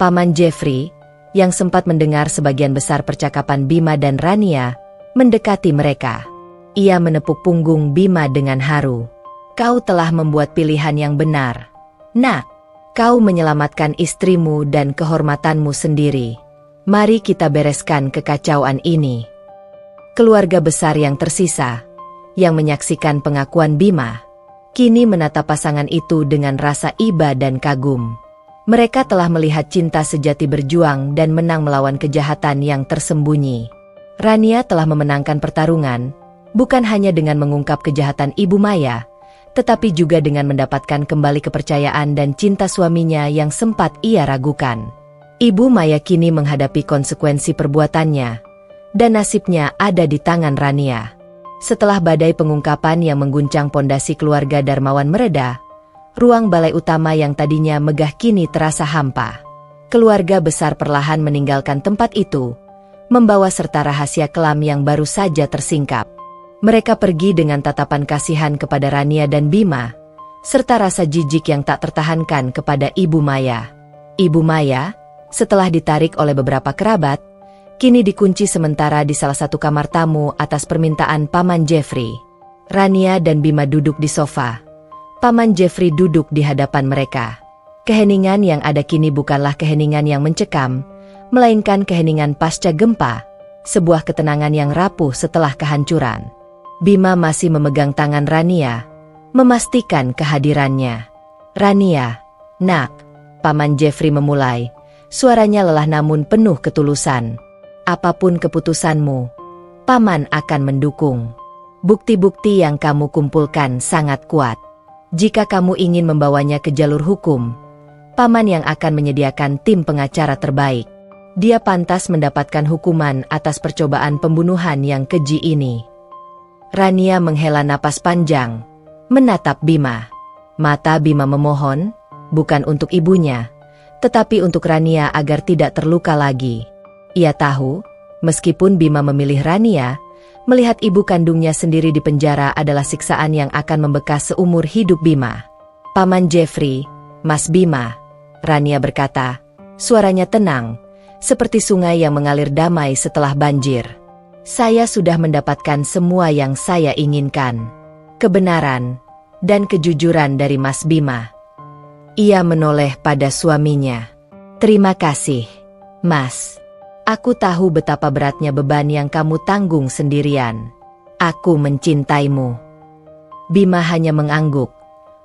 Paman Jeffrey, yang sempat mendengar sebagian besar percakapan Bima dan Rania, mendekati mereka. Ia menepuk punggung Bima dengan haru. Kau telah membuat pilihan yang benar. Nak, kau menyelamatkan istrimu dan kehormatanmu sendiri. Mari kita bereskan kekacauan ini. Keluarga besar yang tersisa, yang menyaksikan pengakuan Bima, kini menatap pasangan itu dengan rasa iba dan kagum. Mereka telah melihat cinta sejati berjuang dan menang melawan kejahatan yang tersembunyi. Rania telah memenangkan pertarungan, bukan hanya dengan mengungkap kejahatan Ibu Maya, tetapi juga dengan mendapatkan kembali kepercayaan dan cinta suaminya yang sempat ia ragukan. Ibu Maya kini menghadapi konsekuensi perbuatannya, dan nasibnya ada di tangan Rania. Setelah badai pengungkapan yang mengguncang pondasi keluarga Darmawan mereda, ruang balai utama yang tadinya megah kini terasa hampa. Keluarga besar perlahan meninggalkan tempat itu, membawa serta rahasia kelam yang baru saja tersingkap. Mereka pergi dengan tatapan kasihan kepada Rania dan Bima, serta rasa jijik yang tak tertahankan kepada Ibu Maya. Ibu Maya, setelah ditarik oleh beberapa kerabat, kini dikunci sementara di salah satu kamar tamu atas permintaan Paman Jeffrey. Rania dan Bima duduk di sofa. Paman Jeffrey duduk di hadapan mereka. Keheningan yang ada kini bukanlah keheningan yang mencekam, melainkan keheningan pasca gempa, sebuah ketenangan yang rapuh setelah kehancuran. Bima masih memegang tangan Rania, memastikan kehadirannya. Rania, nak, Paman Jeffrey memulai, suaranya lelah namun penuh ketulusan. Apapun keputusanmu, Paman akan mendukung. Bukti-bukti yang kamu kumpulkan sangat kuat. Jika kamu ingin membawanya ke jalur hukum, Paman yang akan menyediakan tim pengacara terbaik. Dia pantas mendapatkan hukuman atas percobaan pembunuhan yang keji ini. Rania menghela napas panjang, menatap Bima. Mata Bima memohon, bukan untuk ibunya, tetapi untuk Rania agar tidak terluka lagi. Ia tahu, meskipun Bima memilih Rania, melihat ibu kandungnya sendiri di penjara adalah siksaan yang akan membekas seumur hidup Bima. Paman Jeffrey, Mas Bima, Rania berkata, suaranya tenang, seperti sungai yang mengalir damai setelah banjir. Saya sudah mendapatkan semua yang saya inginkan. Kebenaran dan kejujuran dari Mas Bima. Ia menoleh pada suaminya. Terima kasih, Mas. Aku tahu betapa beratnya beban yang kamu tanggung sendirian. Aku mencintaimu. Bima hanya mengangguk.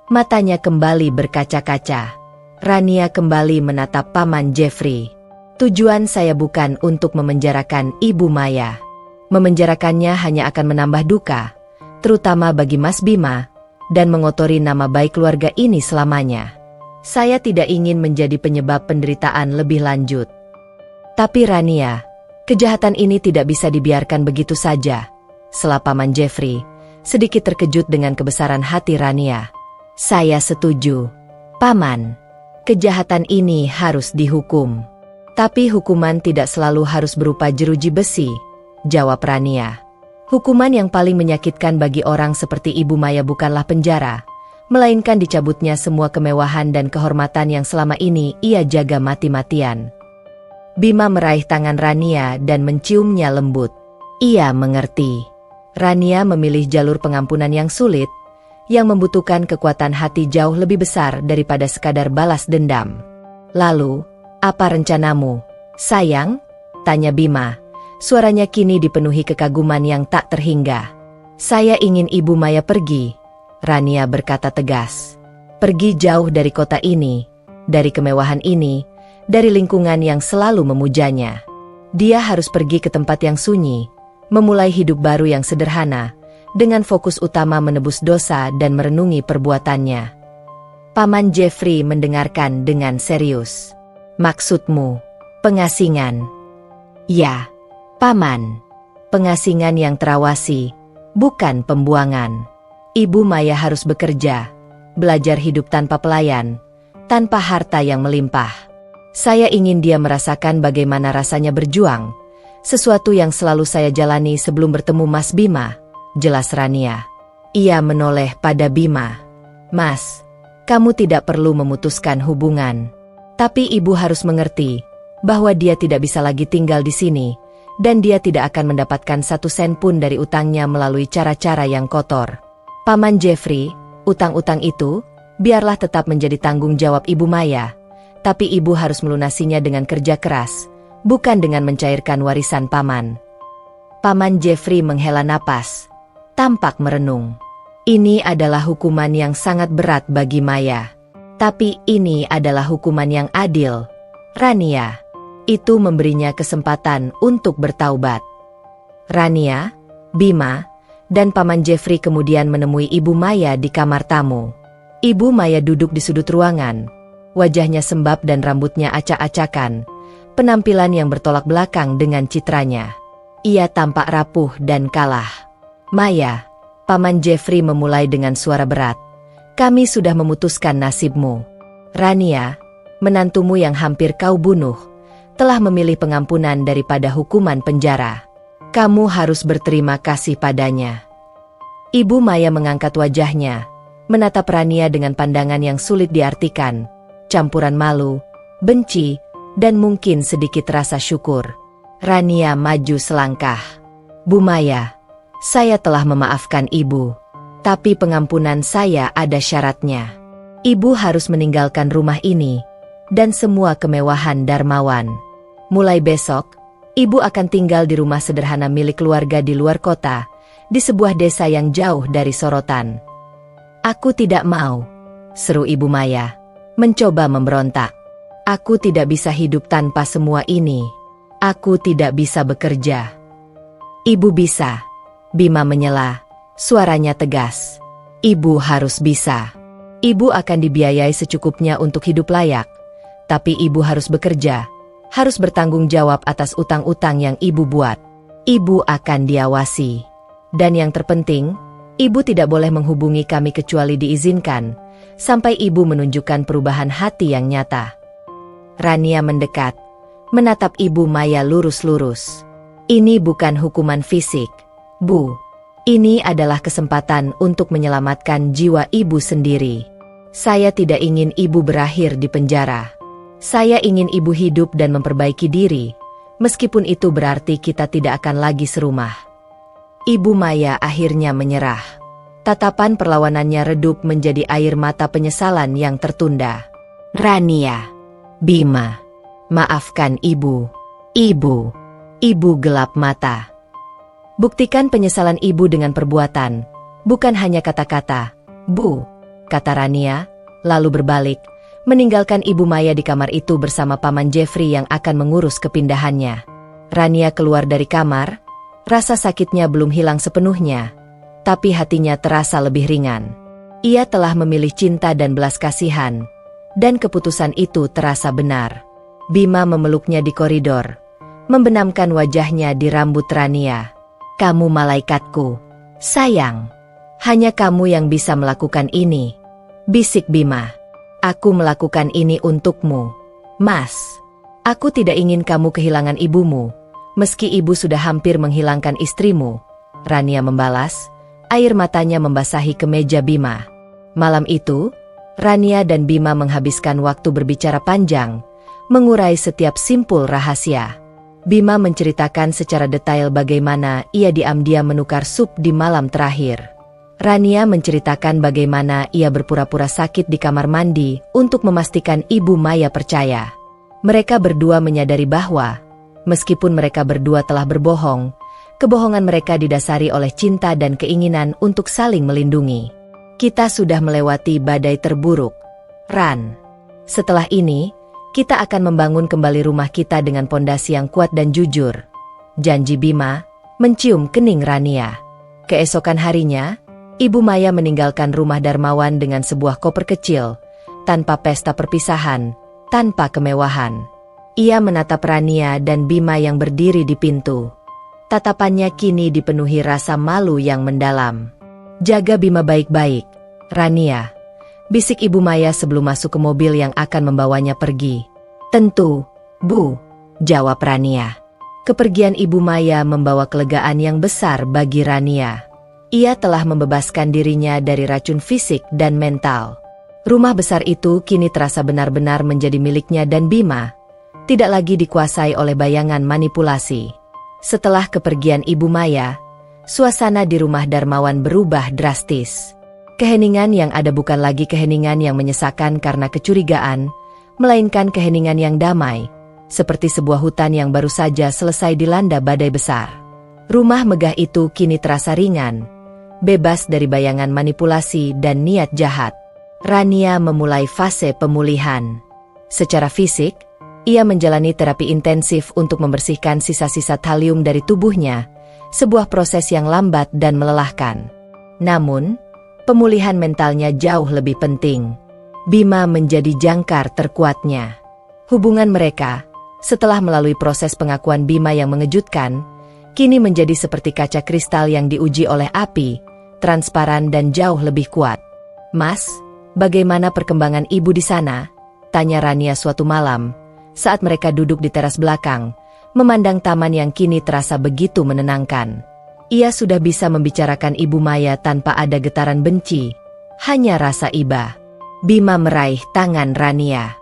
Matanya kembali berkaca-kaca. Rania kembali menatap Paman Jeffrey. Tujuan saya bukan untuk memenjarakan Ibu Maya. Memenjarakannya hanya akan menambah duka, terutama bagi Mas Bima, dan mengotori nama baik keluarga ini selamanya. Saya tidak ingin menjadi penyebab penderitaan lebih lanjut. Tapi Rania, kejahatan ini tidak bisa dibiarkan begitu saja. Sela Paman Jeffrey, sedikit terkejut dengan kebesaran hati Rania. Saya setuju. Paman, kejahatan ini harus dihukum. Tapi hukuman tidak selalu harus berupa jeruji besi, jawab Rania. Hukuman yang paling menyakitkan bagi orang seperti Ibu Maya bukanlah penjara, melainkan dicabutnya semua kemewahan dan kehormatan yang selama ini ia jaga mati-matian. Bima meraih tangan Rania dan menciumnya lembut. Ia mengerti. Rania memilih jalur pengampunan yang sulit, yang membutuhkan kekuatan hati jauh lebih besar daripada sekadar balas dendam. Lalu, apa rencanamu, sayang? Tanya Bima. Suaranya kini dipenuhi kekaguman yang tak terhingga. Saya ingin Ibu Maya pergi, Rania berkata tegas. Pergi jauh dari kota ini, dari kemewahan ini, dari lingkungan yang selalu memujanya. Dia harus pergi ke tempat yang sunyi, memulai hidup baru yang sederhana, dengan fokus utama menebus dosa dan merenungi perbuatannya. Paman Jeffrey mendengarkan dengan serius. Maksudmu, pengasingan? Ya, Paman. Pengasingan yang terawasi, bukan pembuangan. Ibu Maya harus bekerja, belajar hidup tanpa pelayan, tanpa harta yang melimpah. Saya ingin dia merasakan bagaimana rasanya berjuang, sesuatu yang selalu saya jalani sebelum bertemu Mas Bima, jelas Rania. Ia menoleh pada Bima. Mas, kamu tidak perlu memutuskan hubungan. Tapi ibu harus mengerti bahwa dia tidak bisa lagi tinggal di sini, dan dia tidak akan mendapatkan 1 sen pun dari utangnya melalui cara-cara yang kotor. Paman Jeffrey, utang-utang itu, biarlah tetap menjadi tanggung jawab Ibu Maya, tapi ibu harus melunasinya dengan kerja keras, bukan dengan mencairkan warisan paman. Paman Jeffrey menghela napas, tampak merenung. Ini adalah hukuman yang sangat berat bagi Maya. Tapi ini adalah hukuman yang adil, Rania. Itu memberinya kesempatan untuk bertaubat. Rania, Bima, dan Paman Jeffrey kemudian menemui Ibu Maya di kamar tamu. Ibu Maya duduk di sudut ruangan, wajahnya sembab dan rambutnya acak-acakan, penampilan yang bertolak belakang dengan citranya. Ia tampak rapuh dan kalah. Maya, Paman Jeffrey memulai dengan suara berat. Kami sudah memutuskan nasibmu. Rania, menantumu yang hampir kau bunuh, telah memilih pengampunan daripada hukuman penjara. Kamu harus berterima kasih padanya. Ibu Maya mengangkat wajahnya, menatap Rania dengan pandangan yang sulit diartikan, campuran malu, benci, dan mungkin sedikit rasa syukur. Rania maju selangkah. Bu Maya, saya telah memaafkan ibu, tapi pengampunan saya ada syaratnya. Ibu harus meninggalkan rumah ini, dan semua kemewahan Darmawan. Mulai besok, ibu akan tinggal di rumah sederhana milik keluarga di luar kota, di sebuah desa yang jauh dari sorotan. Aku tidak mau, seru Ibu Maya, mencoba memberontak. Aku tidak bisa hidup tanpa semua ini. Aku tidak bisa bekerja. Ibu bisa, Bima menyela, suaranya tegas. Ibu harus bisa. Ibu akan dibiayai secukupnya untuk hidup layak, tapi ibu harus bekerja, harus bertanggung jawab atas utang-utang yang ibu buat. Ibu akan diawasi. Dan yang terpenting, ibu tidak boleh menghubungi kami kecuali diizinkan, sampai ibu menunjukkan perubahan hati yang nyata. Rania mendekat, menatap Ibu Maya lurus-lurus. Ini bukan hukuman fisik, Bu. Ini adalah kesempatan untuk menyelamatkan jiwa ibu sendiri. Saya tidak ingin ibu berakhir di penjara. Saya ingin ibu hidup dan memperbaiki diri, meskipun itu berarti kita tidak akan lagi serumah. Ibu Maya akhirnya menyerah. Tatapan perlawanannya redup menjadi air mata penyesalan yang tertunda. Rania, Bima, maafkan ibu. Ibu gelap mata. Buktikan penyesalan ibu dengan perbuatan, bukan hanya kata-kata. Bu, kata Rania, lalu berbalik, meninggalkan Ibu Maya di kamar itu bersama Paman Jeffrey yang akan mengurus kepindahannya. Rania keluar dari kamar, rasa sakitnya belum hilang sepenuhnya, tapi hatinya terasa lebih ringan. Ia telah memilih cinta dan belas kasihan, dan keputusan itu terasa benar. Bima memeluknya di koridor, membenamkan wajahnya di rambut Rania. Kamu malaikatku, sayang. Hanya kamu yang bisa melakukan ini, bisik Bima. Aku melakukan ini untukmu, Mas. Aku tidak ingin kamu kehilangan ibumu, meski ibu sudah hampir menghilangkan istrimu. Rania membalas, air matanya membasahi kemeja Bima. Malam itu, Rania dan Bima menghabiskan waktu berbicara panjang, mengurai setiap simpul rahasia. Bima menceritakan secara detail bagaimana ia diam-diam menukar sup di malam terakhir. Rania menceritakan bagaimana ia berpura-pura sakit di kamar mandi untuk memastikan Ibu Maya percaya. Mereka berdua menyadari bahwa, meskipun mereka berdua telah berbohong, kebohongan mereka didasari oleh cinta dan keinginan untuk saling melindungi. Kita sudah melewati badai terburuk, Ran. Setelah ini, kita akan membangun kembali rumah kita dengan pondasi yang kuat dan jujur. Janji Bima, mencium kening Rania. Keesokan harinya, Ibu Maya meninggalkan rumah Darmawan dengan sebuah koper kecil, tanpa pesta perpisahan, tanpa kemewahan. Ia menatap Rania dan Bima yang berdiri di pintu. Tatapannya kini dipenuhi rasa malu yang mendalam. Jaga Bima baik-baik, Rania, bisik Ibu Maya sebelum masuk ke mobil yang akan membawanya pergi. Tentu, Bu, jawab Rania. Kepergian Ibu Maya membawa kelegaan yang besar bagi Rania. Ia telah membebaskan dirinya dari racun fisik dan mental. Rumah besar itu kini terasa benar-benar menjadi miliknya dan Bima, tidak lagi dikuasai oleh bayangan manipulasi. Setelah kepergian Ibu Maya, suasana di rumah Darmawan berubah drastis. Keheningan yang ada bukan lagi keheningan yang menyesakan karena kecurigaan, melainkan keheningan yang damai, seperti sebuah hutan yang baru saja selesai dilanda badai besar. Rumah megah itu kini terasa ringan, bebas dari bayangan manipulasi dan niat jahat. Rania memulai fase pemulihan. Secara fisik, ia menjalani terapi intensif untuk membersihkan sisa-sisa talium dari tubuhnya, sebuah proses yang lambat dan melelahkan. Namun, pemulihan mentalnya jauh lebih penting. Bima menjadi jangkar terkuatnya. Hubungan mereka, setelah melalui proses pengakuan Bima yang mengejutkan, kini menjadi seperti kaca kristal yang diuji oleh api, transparan dan jauh lebih kuat. Mas, bagaimana perkembangan ibu di sana? Tanya Rania suatu malam, saat mereka duduk di teras belakang, memandang taman yang kini terasa begitu menenangkan. Ia sudah bisa membicarakan Ibu Maya tanpa ada getaran benci, hanya rasa iba. Bima meraih tangan Rania.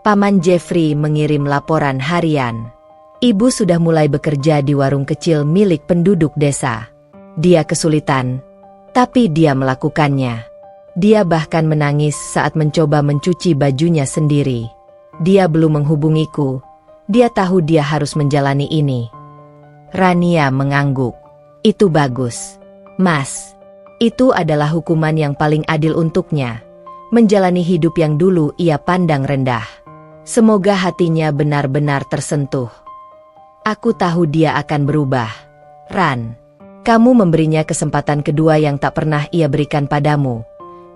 Paman Jeffrey mengirim laporan harian. Ibu sudah mulai bekerja di warung kecil milik penduduk desa. Dia kesulitan, tapi dia melakukannya. Dia bahkan menangis saat mencoba mencuci bajunya sendiri. Dia belum menghubungiku. Dia tahu dia harus menjalani ini. Rania mengangguk. Itu bagus, Mas. Itu adalah hukuman yang paling adil untuknya. Menjalani hidup yang dulu ia pandang rendah. Semoga hatinya benar-benar tersentuh. Aku tahu dia akan berubah. Ran, kamu memberinya kesempatan kedua yang tak pernah ia berikan padamu.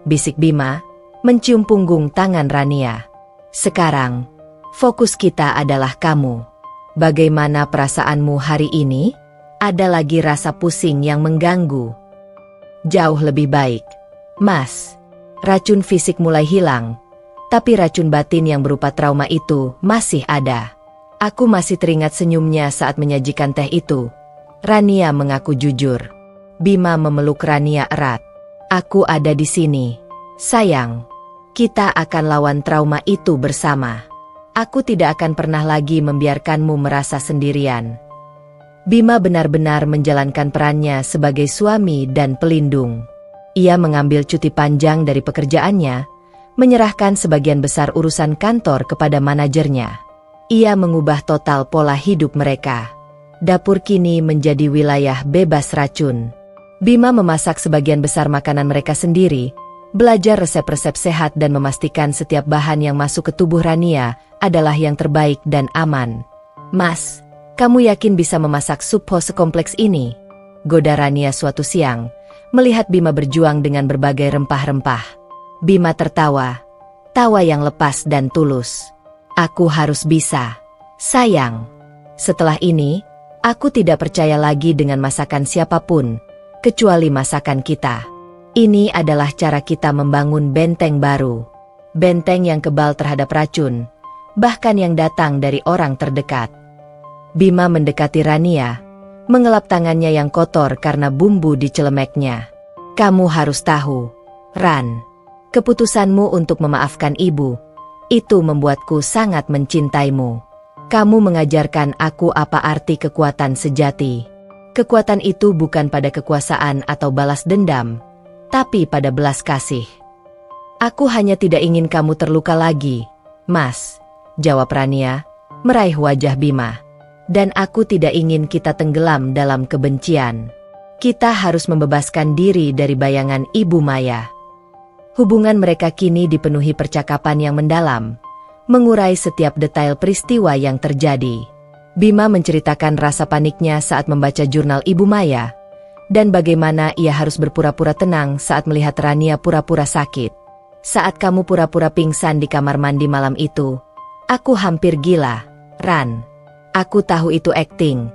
Bisik Bima, mencium punggung tangan Rania. Sekarang, fokus kita adalah kamu. Bagaimana perasaanmu hari ini? Ada lagi rasa pusing yang mengganggu? Jauh lebih baik, Mas. Racun fisik mulai hilang, tapi racun batin yang berupa trauma itu masih ada. Aku masih teringat senyumnya saat menyajikan teh itu. Rania mengaku jujur. Bima memeluk Rania erat. Aku ada di sini, sayang. Kita akan lawan trauma itu bersama. Aku tidak akan pernah lagi membiarkanmu merasa sendirian. Bima benar-benar menjalankan perannya sebagai suami dan pelindung. Ia mengambil cuti panjang dari pekerjaannya, menyerahkan sebagian besar urusan kantor kepada manajernya. Ia mengubah total pola hidup mereka. Dapur kini menjadi wilayah bebas racun. Bima memasak sebagian besar makanan mereka sendiri, belajar resep-resep sehat dan memastikan setiap bahan yang masuk ke tubuh Rania adalah yang terbaik dan aman. Mas, kamu yakin bisa memasak sup ho sekompleks ini? Goda Rania suatu siang, melihat Bima berjuang dengan berbagai rempah-rempah. Bima tertawa, tawa yang lepas dan tulus. Aku harus bisa, sayang. Setelah ini, aku tidak percaya lagi dengan masakan siapapun, kecuali masakan kita. Ini adalah cara kita membangun benteng baru. Benteng yang kebal terhadap racun, bahkan yang datang dari orang terdekat. Bima mendekati Rania, mengelap tangannya yang kotor karena bumbu di celemeknya. Kamu harus tahu, Ran, keputusanmu untuk memaafkan ibu, Itu membuatku sangat mencintaimu. Kamu mengajarkan aku apa arti kekuatan sejati. Kekuatan itu bukan pada kekuasaan atau balas dendam, tapi pada belas kasih. Aku hanya tidak ingin kamu terluka lagi, Mas, jawab Rania, meraih wajah Bima. Dan aku tidak ingin kita tenggelam dalam kebencian. Kita harus membebaskan diri dari bayangan Ibu Maya. Hubungan mereka kini dipenuhi percakapan yang mendalam, mengurai setiap detail peristiwa yang terjadi. Bima menceritakan rasa paniknya saat membaca jurnal Ibu Maya, dan bagaimana ia harus berpura-pura tenang saat melihat Rania pura-pura sakit. Saat kamu pura-pura pingsan di kamar mandi malam itu, aku hampir gila, Ran. Aku tahu itu akting,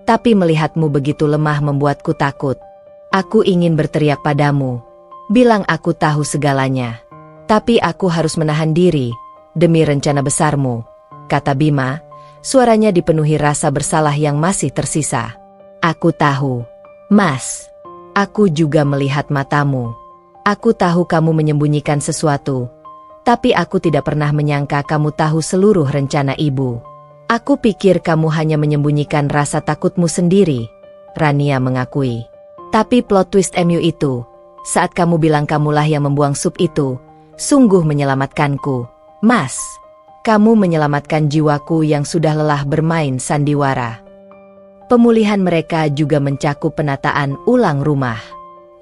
tapi melihatmu begitu lemah membuatku takut. Aku ingin berteriak padamu, bilang aku tahu segalanya. Tapi aku harus menahan diri, demi rencana besarmu, kata Bima, suaranya dipenuhi rasa bersalah yang masih tersisa. Aku tahu, Mas. Aku juga melihat matamu. Aku tahu kamu menyembunyikan sesuatu, tapi aku tidak pernah menyangka kamu tahu seluruh rencana ibu. Aku pikir kamu hanya menyembunyikan rasa takutmu sendiri, Rania mengakui. Tapi plot twist MU itu, saat kamu bilang kamulah yang membuang sup itu, sungguh menyelamatkanku, Mas. Kamu menyelamatkan jiwaku yang sudah lelah bermain sandiwara. Pemulihan mereka juga mencakup penataan ulang rumah.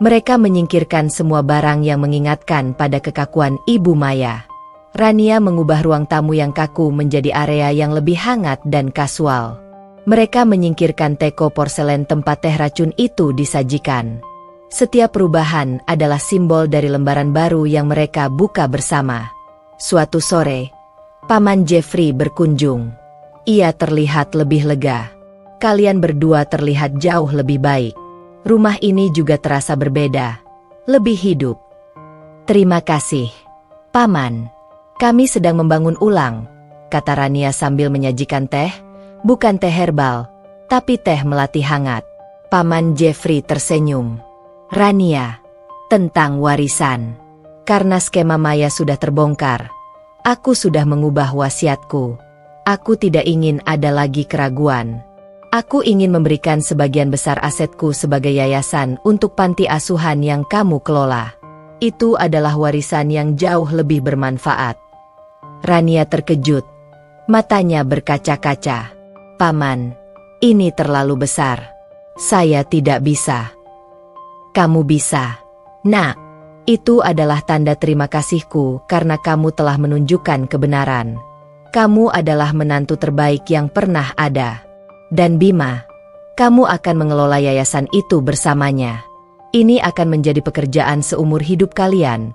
Mereka menyingkirkan semua barang yang mengingatkan pada kekakuan Ibu Maya. Rania mengubah ruang tamu yang kaku menjadi area yang lebih hangat dan kasual. Mereka menyingkirkan teko porselen tempat teh racun itu disajikan. Setiap perubahan adalah simbol dari lembaran baru yang mereka buka bersama. Suatu sore, Paman Jeffrey berkunjung. Ia terlihat lebih lega. Kalian berdua terlihat jauh lebih baik. Rumah ini juga terasa berbeda, lebih hidup. Terima kasih, Paman. Kami sedang membangun ulang, kata Rania sambil menyajikan teh, bukan teh herbal, tapi teh melati hangat. Paman Jeffrey tersenyum. Rania, tentang warisan. Karena skema Maya sudah terbongkar, aku sudah mengubah wasiatku. Aku tidak ingin ada lagi keraguan. Aku ingin memberikan sebagian besar asetku sebagai yayasan untuk panti asuhan yang kamu kelola. Itu adalah warisan yang jauh lebih bermanfaat. Rania terkejut. Matanya berkaca-kaca. Paman, ini terlalu besar. Saya tidak bisa. Kamu bisa. Nak, itu adalah tanda terima kasihku karena kamu telah menunjukkan kebenaran. Kamu adalah menantu terbaik yang pernah ada. Dan Bima, kamu akan mengelola yayasan itu bersamanya. Ini akan menjadi pekerjaan seumur hidup kalian.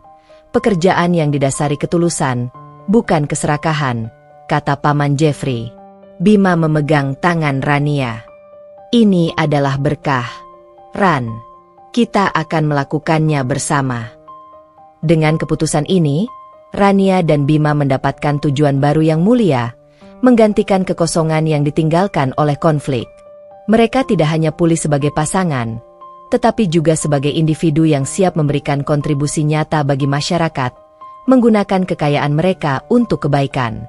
Pekerjaan yang didasari ketulusan, bukan keserakahan, kata Paman Jeffrey. Bima memegang tangan Rania. Ini adalah berkah. Ran, kita akan melakukannya bersama. Dengan keputusan ini, Rania dan Bima mendapatkan tujuan baru yang mulia, menggantikan kekosongan yang ditinggalkan oleh konflik. Mereka tidak hanya pulih sebagai pasangan, tetapi juga sebagai individu yang siap memberikan kontribusi nyata bagi masyarakat, menggunakan kekayaan mereka untuk kebaikan.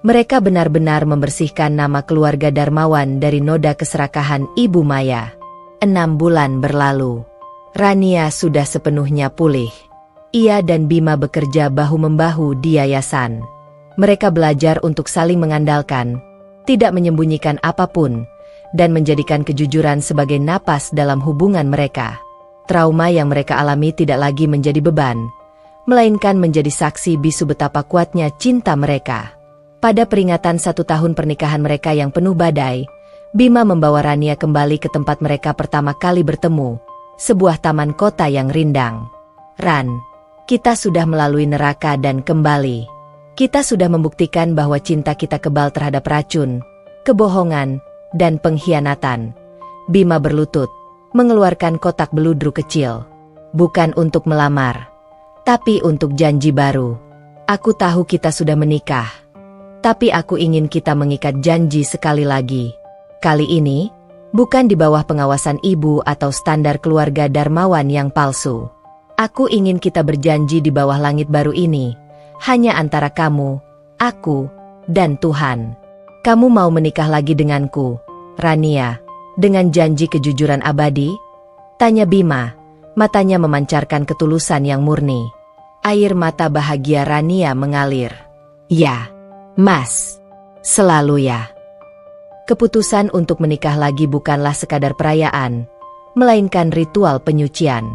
Mereka benar-benar membersihkan nama keluarga Darmawan dari noda keserakahan Ibu Maya. 6 bulan berlalu. Rania sudah sepenuhnya pulih. Ia dan Bima bekerja bahu-membahu di yayasan. Mereka belajar untuk saling mengandalkan, tidak menyembunyikan apapun, dan menjadikan kejujuran sebagai napas dalam hubungan mereka. Trauma yang mereka alami tidak lagi menjadi beban, melainkan menjadi saksi bisu betapa kuatnya cinta mereka. Pada peringatan 1 tahun pernikahan mereka yang penuh badai, Bima membawa Rania kembali ke tempat mereka pertama kali bertemu, sebuah taman kota yang rindang. Ran, kita sudah melalui neraka dan kembali. Kita sudah membuktikan bahwa cinta kita kebal terhadap racun, kebohongan, dan pengkhianatan. Bima berlutut, mengeluarkan kotak beludru kecil. Bukan untuk melamar, tapi untuk janji baru. Aku tahu kita sudah menikah, tapi aku ingin kita mengikat janji sekali lagi. Kali ini, bukan di bawah pengawasan ibu atau standar keluarga Darmawan yang palsu. Aku ingin kita berjanji di bawah langit baru ini, hanya antara kamu, Aku dan Tuhan. Kamu mau menikah lagi denganku, Rania, dengan janji kejujuran abadi? Tanya Bima, matanya memancarkan ketulusan yang murni. Air mata bahagia Rania mengalir. Ya, Mas. Selalu ya. Keputusan untuk menikah lagi bukanlah sekadar perayaan, melainkan ritual penyucian.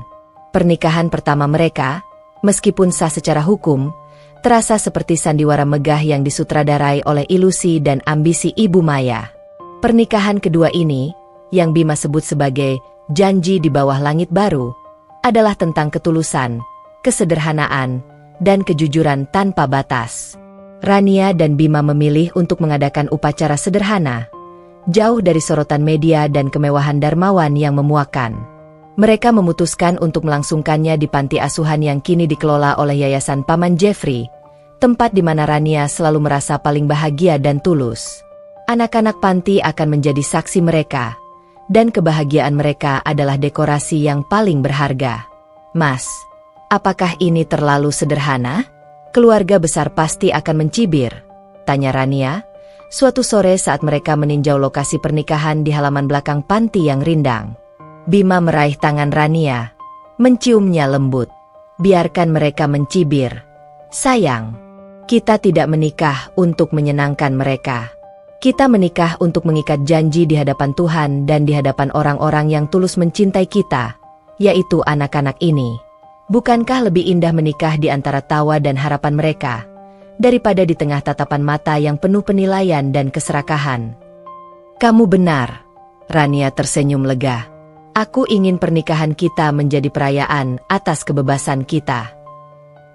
Pernikahan pertama mereka, meskipun sah secara hukum, terasa seperti sandiwara megah yang disutradarai oleh ilusi dan ambisi Ibu Maya. Pernikahan kedua ini, yang Bima sebut sebagai janji di bawah langit baru, adalah tentang ketulusan, kesederhanaan, dan kejujuran tanpa batas. Rania dan Bima memilih untuk mengadakan upacara sederhana, jauh dari sorotan media dan kemewahan dermawan yang memuakan. Mereka memutuskan untuk melangsungkannya di panti asuhan yang kini dikelola oleh Yayasan Paman Jeffrey, tempat di mana Rania selalu merasa paling bahagia dan tulus. Anak-anak panti akan menjadi saksi mereka, dan kebahagiaan mereka adalah dekorasi yang paling berharga. Mas, apakah ini terlalu sederhana? Keluarga besar pasti akan mencibir, tanya Rania, suatu sore saat mereka meninjau lokasi pernikahan di halaman belakang panti yang rindang. Bima meraih tangan Rania, menciumnya lembut. Biarkan mereka mencibir. Sayang, kita tidak menikah untuk menyenangkan mereka. Kita menikah untuk mengikat janji di hadapan Tuhan dan di hadapan orang-orang yang tulus mencintai kita, yaitu anak-anak ini. Bukankah lebih indah menikah di antara tawa dan harapan mereka, daripada di tengah tatapan mata yang penuh penilaian dan keserakahan? Kamu benar, Rania tersenyum lega. Aku ingin pernikahan kita menjadi perayaan atas kebebasan kita.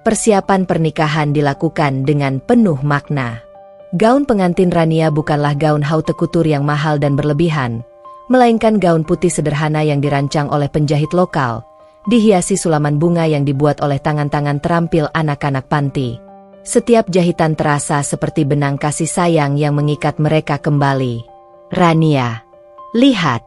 Persiapan pernikahan dilakukan dengan penuh makna. Gaun pengantin Rania bukanlah gaun haute couture yang mahal dan berlebihan, melainkan gaun putih sederhana yang dirancang oleh penjahit lokal, dihiasi sulaman bunga yang dibuat oleh tangan-tangan terampil anak-anak panti. Setiap jahitan terasa seperti benang kasih sayang yang mengikat mereka kembali. Rania, lihat,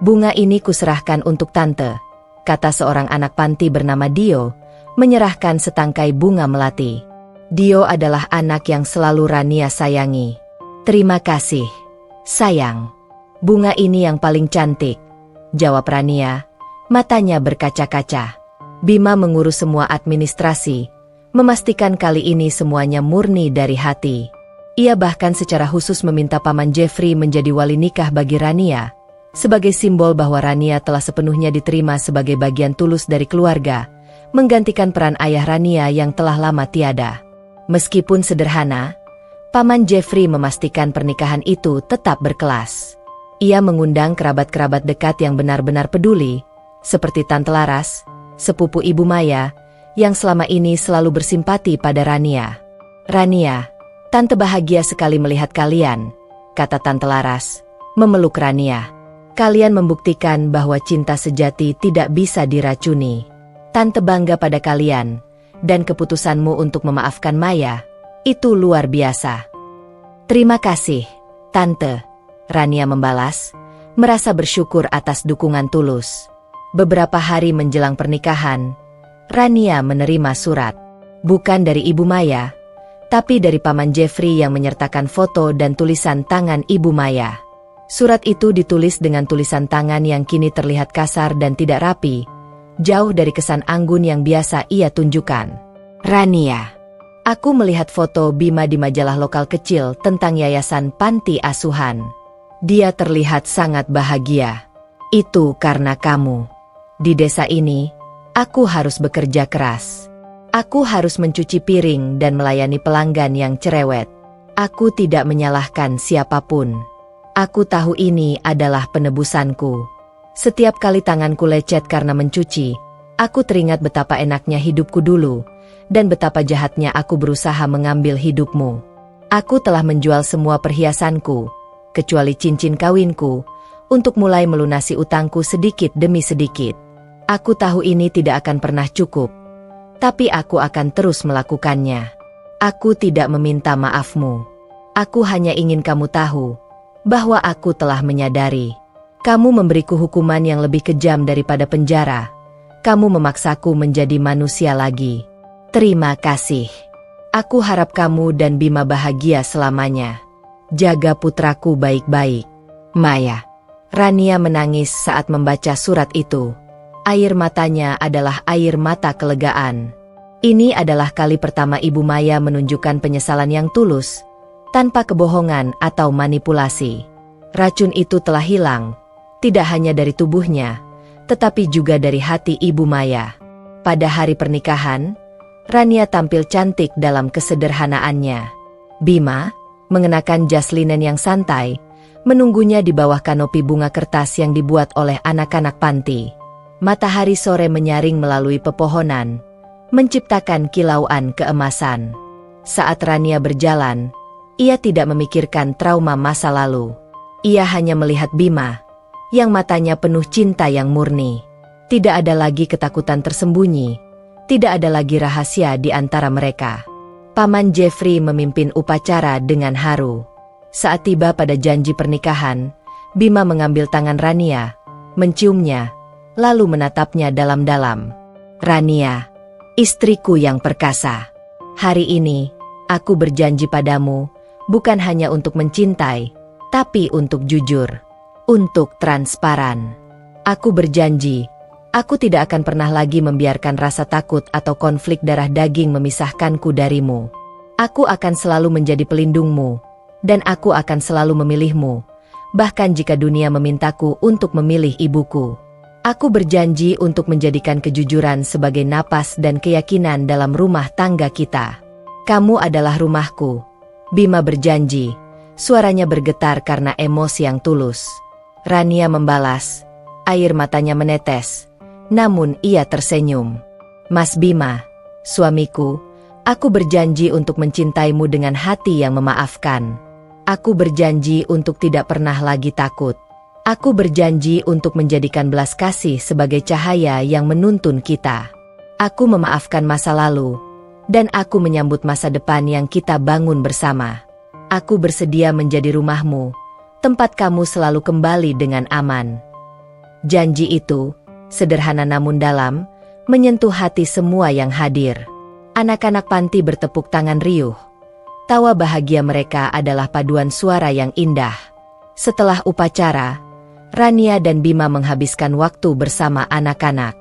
bunga ini kuserahkan untuk tante, kata seorang anak panti bernama Dio, menyerahkan setangkai bunga melati. Dio adalah anak yang selalu Rania sayangi. Terima kasih, sayang. Bunga ini yang paling cantik, jawab Rania, matanya berkaca-kaca. Bima mengurus semua administrasi, memastikan kali ini semuanya murni dari hati. Ia bahkan secara khusus meminta Paman Jeffrey menjadi wali nikah bagi Rania, sebagai simbol bahwa Rania telah sepenuhnya diterima sebagai bagian tulus dari keluarga, menggantikan peran ayah Rania yang telah lama tiada. Meskipun sederhana, Paman Jeffrey memastikan pernikahan itu tetap berkelas. Ia mengundang kerabat-kerabat dekat yang benar-benar peduli, seperti Tante Laras, sepupu Ibu Maya, yang selama ini selalu bersimpati pada Rania. Rania, Tante bahagia sekali melihat kalian, kata Tante Laras, memeluk Rania. Kalian membuktikan bahwa cinta sejati tidak bisa diracuni. Tante bangga pada kalian, dan keputusanmu untuk memaafkan Maya, itu luar biasa. Terima kasih, Tante, Rania membalas, merasa bersyukur atas dukungan tulus. Beberapa hari menjelang pernikahan, Rania menerima surat. Bukan dari Ibu Maya, tapi dari Paman Jeffrey yang menyertakan foto dan tulisan tangan Ibu Maya. Surat itu ditulis dengan tulisan tangan yang kini terlihat kasar dan tidak rapi, jauh dari kesan anggun yang biasa ia tunjukkan. Rania, aku melihat foto Bima di majalah lokal kecil tentang yayasan panti asuhan. Dia terlihat sangat bahagia. Itu karena kamu. Di desa ini, aku harus bekerja keras. Aku harus mencuci piring dan melayani pelanggan yang cerewet. Aku tidak menyalahkan siapapun. Aku tahu ini adalah penebusanku. Setiap kali tanganku lecet karena mencuci, aku teringat betapa enaknya hidupku dulu, dan betapa jahatnya aku berusaha mengambil hidupmu. Aku telah menjual semua perhiasanku, kecuali cincin kawinku, untuk mulai melunasi utangku sedikit demi sedikit. Aku tahu ini tidak akan pernah cukup, tapi aku akan terus melakukannya. Aku tidak meminta maafmu. Aku hanya ingin kamu tahu bahwa aku telah menyadari. Kamu memberiku hukuman yang lebih kejam daripada penjara. Kamu memaksaku menjadi manusia lagi. Terima kasih. Aku harap kamu dan Bima bahagia selamanya. Jaga putraku baik-baik. Maya. Rania menangis saat membaca surat itu. Air matanya adalah air mata kelegaan. Ini adalah kali pertama Ibu Maya menunjukkan penyesalan yang tulus, tanpa kebohongan atau manipulasi. Racun itu telah hilang, tidak hanya dari tubuhnya, tetapi juga dari hati Ibu Maya. Pada hari pernikahan, Rania tampil cantik dalam kesederhanaannya. Bima, mengenakan jas linen yang santai, menunggunya di bawah kanopi bunga kertas yang dibuat oleh anak-anak panti. Matahari sore menyaring melalui pepohonan, menciptakan kilauan keemasan. Saat Rania berjalan, ia tidak memikirkan trauma masa lalu. Ia hanya melihat Bima, yang matanya penuh cinta yang murni. Tidak ada lagi ketakutan tersembunyi, tidak ada lagi rahasia di antara mereka. Paman Jeffrey memimpin upacara dengan haru. Saat tiba pada janji pernikahan, Bima mengambil tangan Rania, menciumnya, lalu menatapnya dalam-dalam. Rania, istriku yang perkasa. Hari ini, aku berjanji padamu, bukan hanya untuk mencintai, tapi untuk jujur, untuk transparan. Aku berjanji, aku tidak akan pernah lagi membiarkan rasa takut atau konflik darah daging memisahkanku darimu. Aku akan selalu menjadi pelindungmu, dan aku akan selalu memilihmu, bahkan jika dunia memintaku untuk memilih ibuku. Aku berjanji untuk menjadikan kejujuran sebagai napas dan keyakinan dalam rumah tangga kita. Kamu adalah rumahku. Bima berjanji, suaranya bergetar karena emosi yang tulus. Rania membalas, air matanya menetes. Namun ia tersenyum. Mas Bima, suamiku, aku berjanji untuk mencintaimu dengan hati yang memaafkan. Aku berjanji untuk tidak pernah lagi takut. Aku berjanji untuk menjadikan belas kasih sebagai cahaya yang menuntun kita. Aku memaafkan masa lalu, dan aku menyambut masa depan yang kita bangun bersama. Aku bersedia menjadi rumahmu, tempat kamu selalu kembali dengan aman. Janji itu, sederhana namun dalam, menyentuh hati semua yang hadir. Anak-anak panti bertepuk tangan riuh. Tawa bahagia mereka adalah paduan suara yang indah. Setelah upacara, Rania dan Bima menghabiskan waktu bersama anak-anak.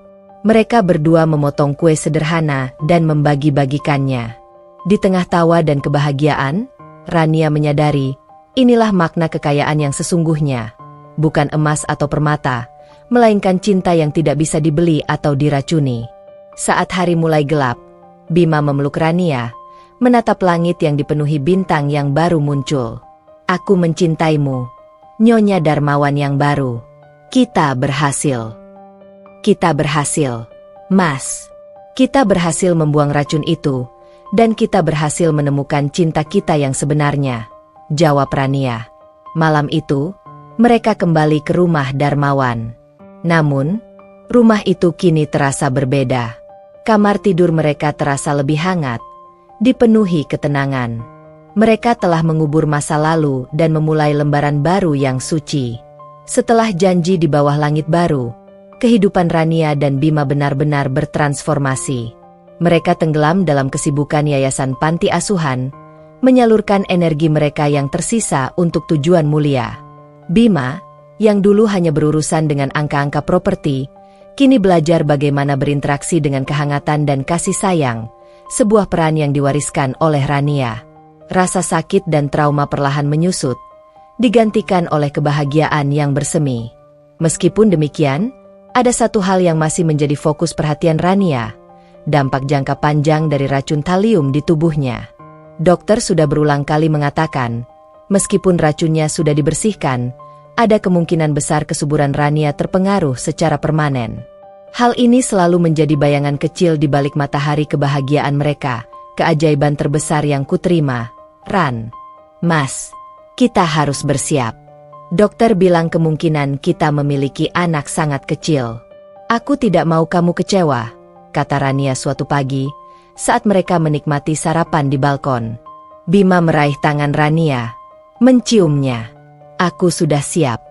Mereka berdua memotong kue sederhana dan membagi-bagikannya. Di tengah tawa dan kebahagiaan, Rania menyadari, inilah makna kekayaan yang sesungguhnya. Bukan emas atau permata, melainkan cinta yang tidak bisa dibeli atau diracuni. Saat hari mulai gelap, Bima memeluk Rania, menatap langit yang dipenuhi bintang yang baru muncul. Aku mencintaimu, Nyonya Darmawan yang baru. Kita berhasil. Kita berhasil, Mas. Kita berhasil membuang racun itu, dan kita berhasil menemukan cinta kita yang sebenarnya, jawab Rania. Malam itu, mereka kembali ke rumah Darmawan. Namun, rumah itu kini terasa berbeda. Kamar tidur mereka terasa lebih hangat, dipenuhi ketenangan. Mereka telah mengubur masa lalu dan memulai lembaran baru yang suci. Setelah janji di bawah langit baru, kehidupan Rania dan Bima benar-benar bertransformasi. Mereka tenggelam dalam kesibukan yayasan panti asuhan, menyalurkan energi mereka yang tersisa untuk tujuan mulia. Bima, yang dulu hanya berurusan dengan angka-angka properti, kini belajar bagaimana berinteraksi dengan kehangatan dan kasih sayang, sebuah peran yang diwariskan oleh Rania. Rasa sakit dan trauma perlahan menyusut, digantikan oleh kebahagiaan yang bersemi. Meskipun demikian, ada satu hal yang masih menjadi fokus perhatian Rania, dampak jangka panjang dari racun talium di tubuhnya. Dokter sudah berulang kali mengatakan, meskipun racunnya sudah dibersihkan, ada kemungkinan besar kesuburan Rania terpengaruh secara permanen. Hal ini selalu menjadi bayangan kecil di balik matahari kebahagiaan mereka, keajaiban terbesar yang kuterima, Ran. Mas, kita harus bersiap. Dokter bilang kemungkinan kita memiliki anak sangat kecil. Aku tidak mau kamu kecewa, kata Rania suatu pagi, saat mereka menikmati sarapan di balkon. Bima meraih tangan Rania, menciumnya. Aku sudah siap.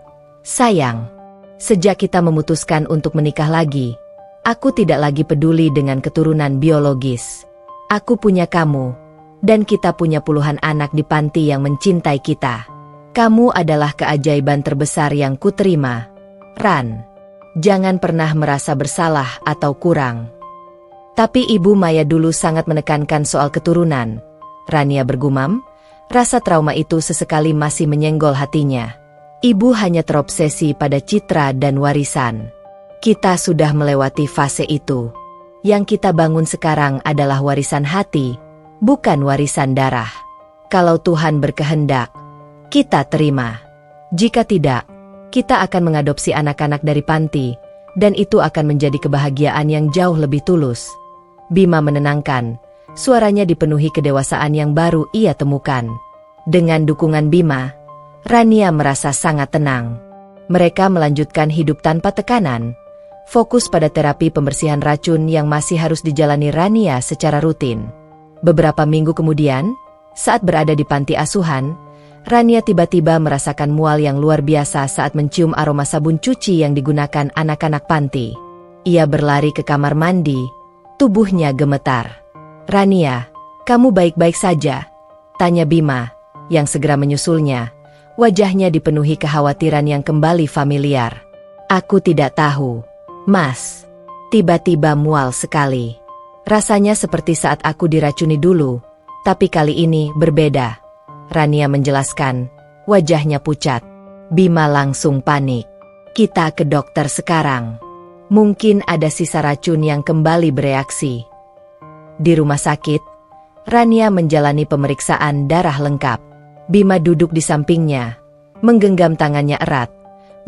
Sayang, sejak kita memutuskan untuk menikah lagi, aku tidak lagi peduli dengan keturunan biologis. Aku punya kamu, Dan kita punya puluhan anak di panti yang mencintai kita. Kamu adalah keajaiban terbesar yang kuterima, Ran. Jangan pernah merasa bersalah atau kurang. Tapi Ibu Maya dulu sangat menekankan soal keturunan. Rania bergumam, rasa trauma itu sesekali masih menyenggol hatinya. Ibu hanya terobsesi pada citra dan warisan. Kita sudah melewati fase itu. Yang kita bangun sekarang adalah warisan hati, bukan warisan darah. Kalau Tuhan berkehendak, kita terima. Jika tidak, kita akan mengadopsi anak-anak dari panti, dan itu akan menjadi kebahagiaan yang jauh lebih tulus. Bima menenangkan, suaranya dipenuhi kedewasaan yang baru ia temukan. Dengan dukungan Bima, Rania merasa sangat tenang. Mereka melanjutkan hidup tanpa tekanan, fokus pada terapi pembersihan racun yang masih harus dijalani Rania secara rutin. Beberapa minggu kemudian, saat berada di panti asuhan, Rania tiba-tiba merasakan mual yang luar biasa saat mencium aroma sabun cuci yang digunakan anak-anak panti. Ia berlari ke kamar mandi, tubuhnya gemetar. "Rania, kamu baik-baik saja?" tanya Bima, yang segera menyusulnya. Wajahnya dipenuhi kekhawatiran yang kembali familiar. "Aku tidak tahu, Mas. Tiba-tiba mual sekali. Rasanya seperti saat aku diracuni dulu, tapi kali ini berbeda." Rania menjelaskan, wajahnya pucat. Bima langsung panik. "Kita ke dokter sekarang. Mungkin ada sisa racun yang kembali bereaksi." Di rumah sakit, Rania menjalani pemeriksaan darah lengkap. Bima duduk di sampingnya, menggenggam tangannya erat.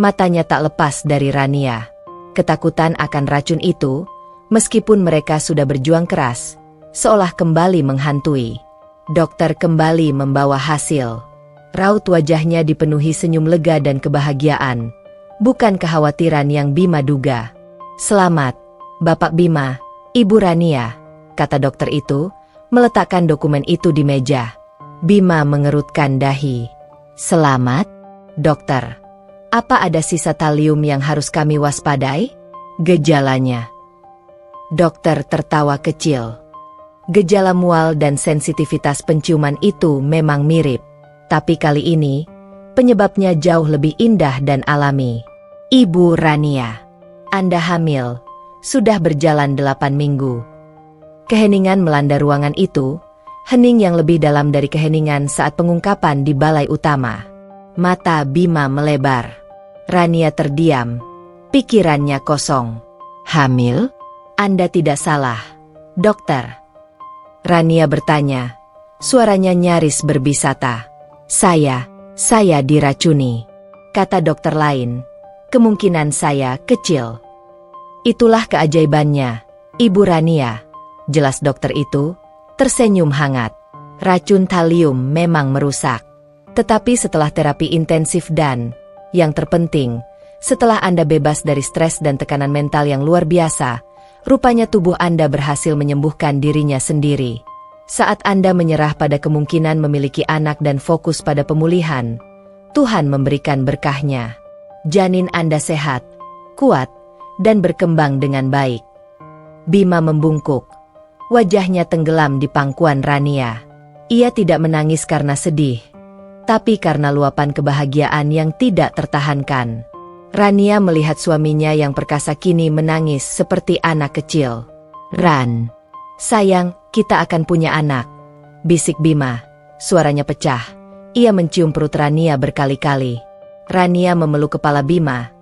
Matanya tak lepas dari Rania. Ketakutan akan racun itu, meskipun mereka sudah berjuang keras, seolah kembali menghantui. Dokter kembali membawa hasil. Raut wajahnya dipenuhi senyum lega dan kebahagiaan, bukan kekhawatiran yang Bima duga. "Selamat, Bapak Bima, Ibu Rania," kata dokter itu, meletakkan dokumen itu di meja. Bima mengerutkan dahi. "Selamat, dokter. Apa ada sisa talium yang harus kami waspadai?" gejalanya. Dokter tertawa kecil. Gejala mual dan sensitivitas penciuman itu memang mirip. Tapi kali ini, penyebabnya jauh lebih indah dan alami. "Ibu Rania, Anda hamil, sudah berjalan 8 minggu. Keheningan melanda ruangan itu, hening yang lebih dalam dari keheningan saat pengungkapan di balai utama. Mata Bima melebar. Rania terdiam, pikirannya kosong. "Hamil? Anda tidak salah, dokter?" Rania bertanya, suaranya nyaris berbisata. Saya diracuni," kata dokter lain. "Kemungkinan saya kecil." "Itulah keajaibannya, Ibu Rania," jelas dokter itu, tersenyum hangat. "Racun talium memang merusak. Tetapi setelah terapi intensif dan, yang terpenting, setelah Anda bebas dari stres dan tekanan mental yang luar biasa, rupanya tubuh Anda berhasil menyembuhkan dirinya sendiri. Saat Anda menyerah pada kemungkinan memiliki anak dan fokus pada pemulihan, Tuhan memberikan berkahnya. Janin Anda sehat, kuat, dan berkembang dengan baik." Bima membungkuk. Wajahnya tenggelam di pangkuan Rania. Ia tidak menangis karena sedih, tapi karena luapan kebahagiaan yang tidak tertahankan. Rania melihat suaminya yang perkasa kini menangis seperti anak kecil. "Ran, sayang, kita akan punya anak," bisik Bima. Suaranya pecah. Ia mencium perut Rania berkali-kali. Rania memeluk kepala Bima.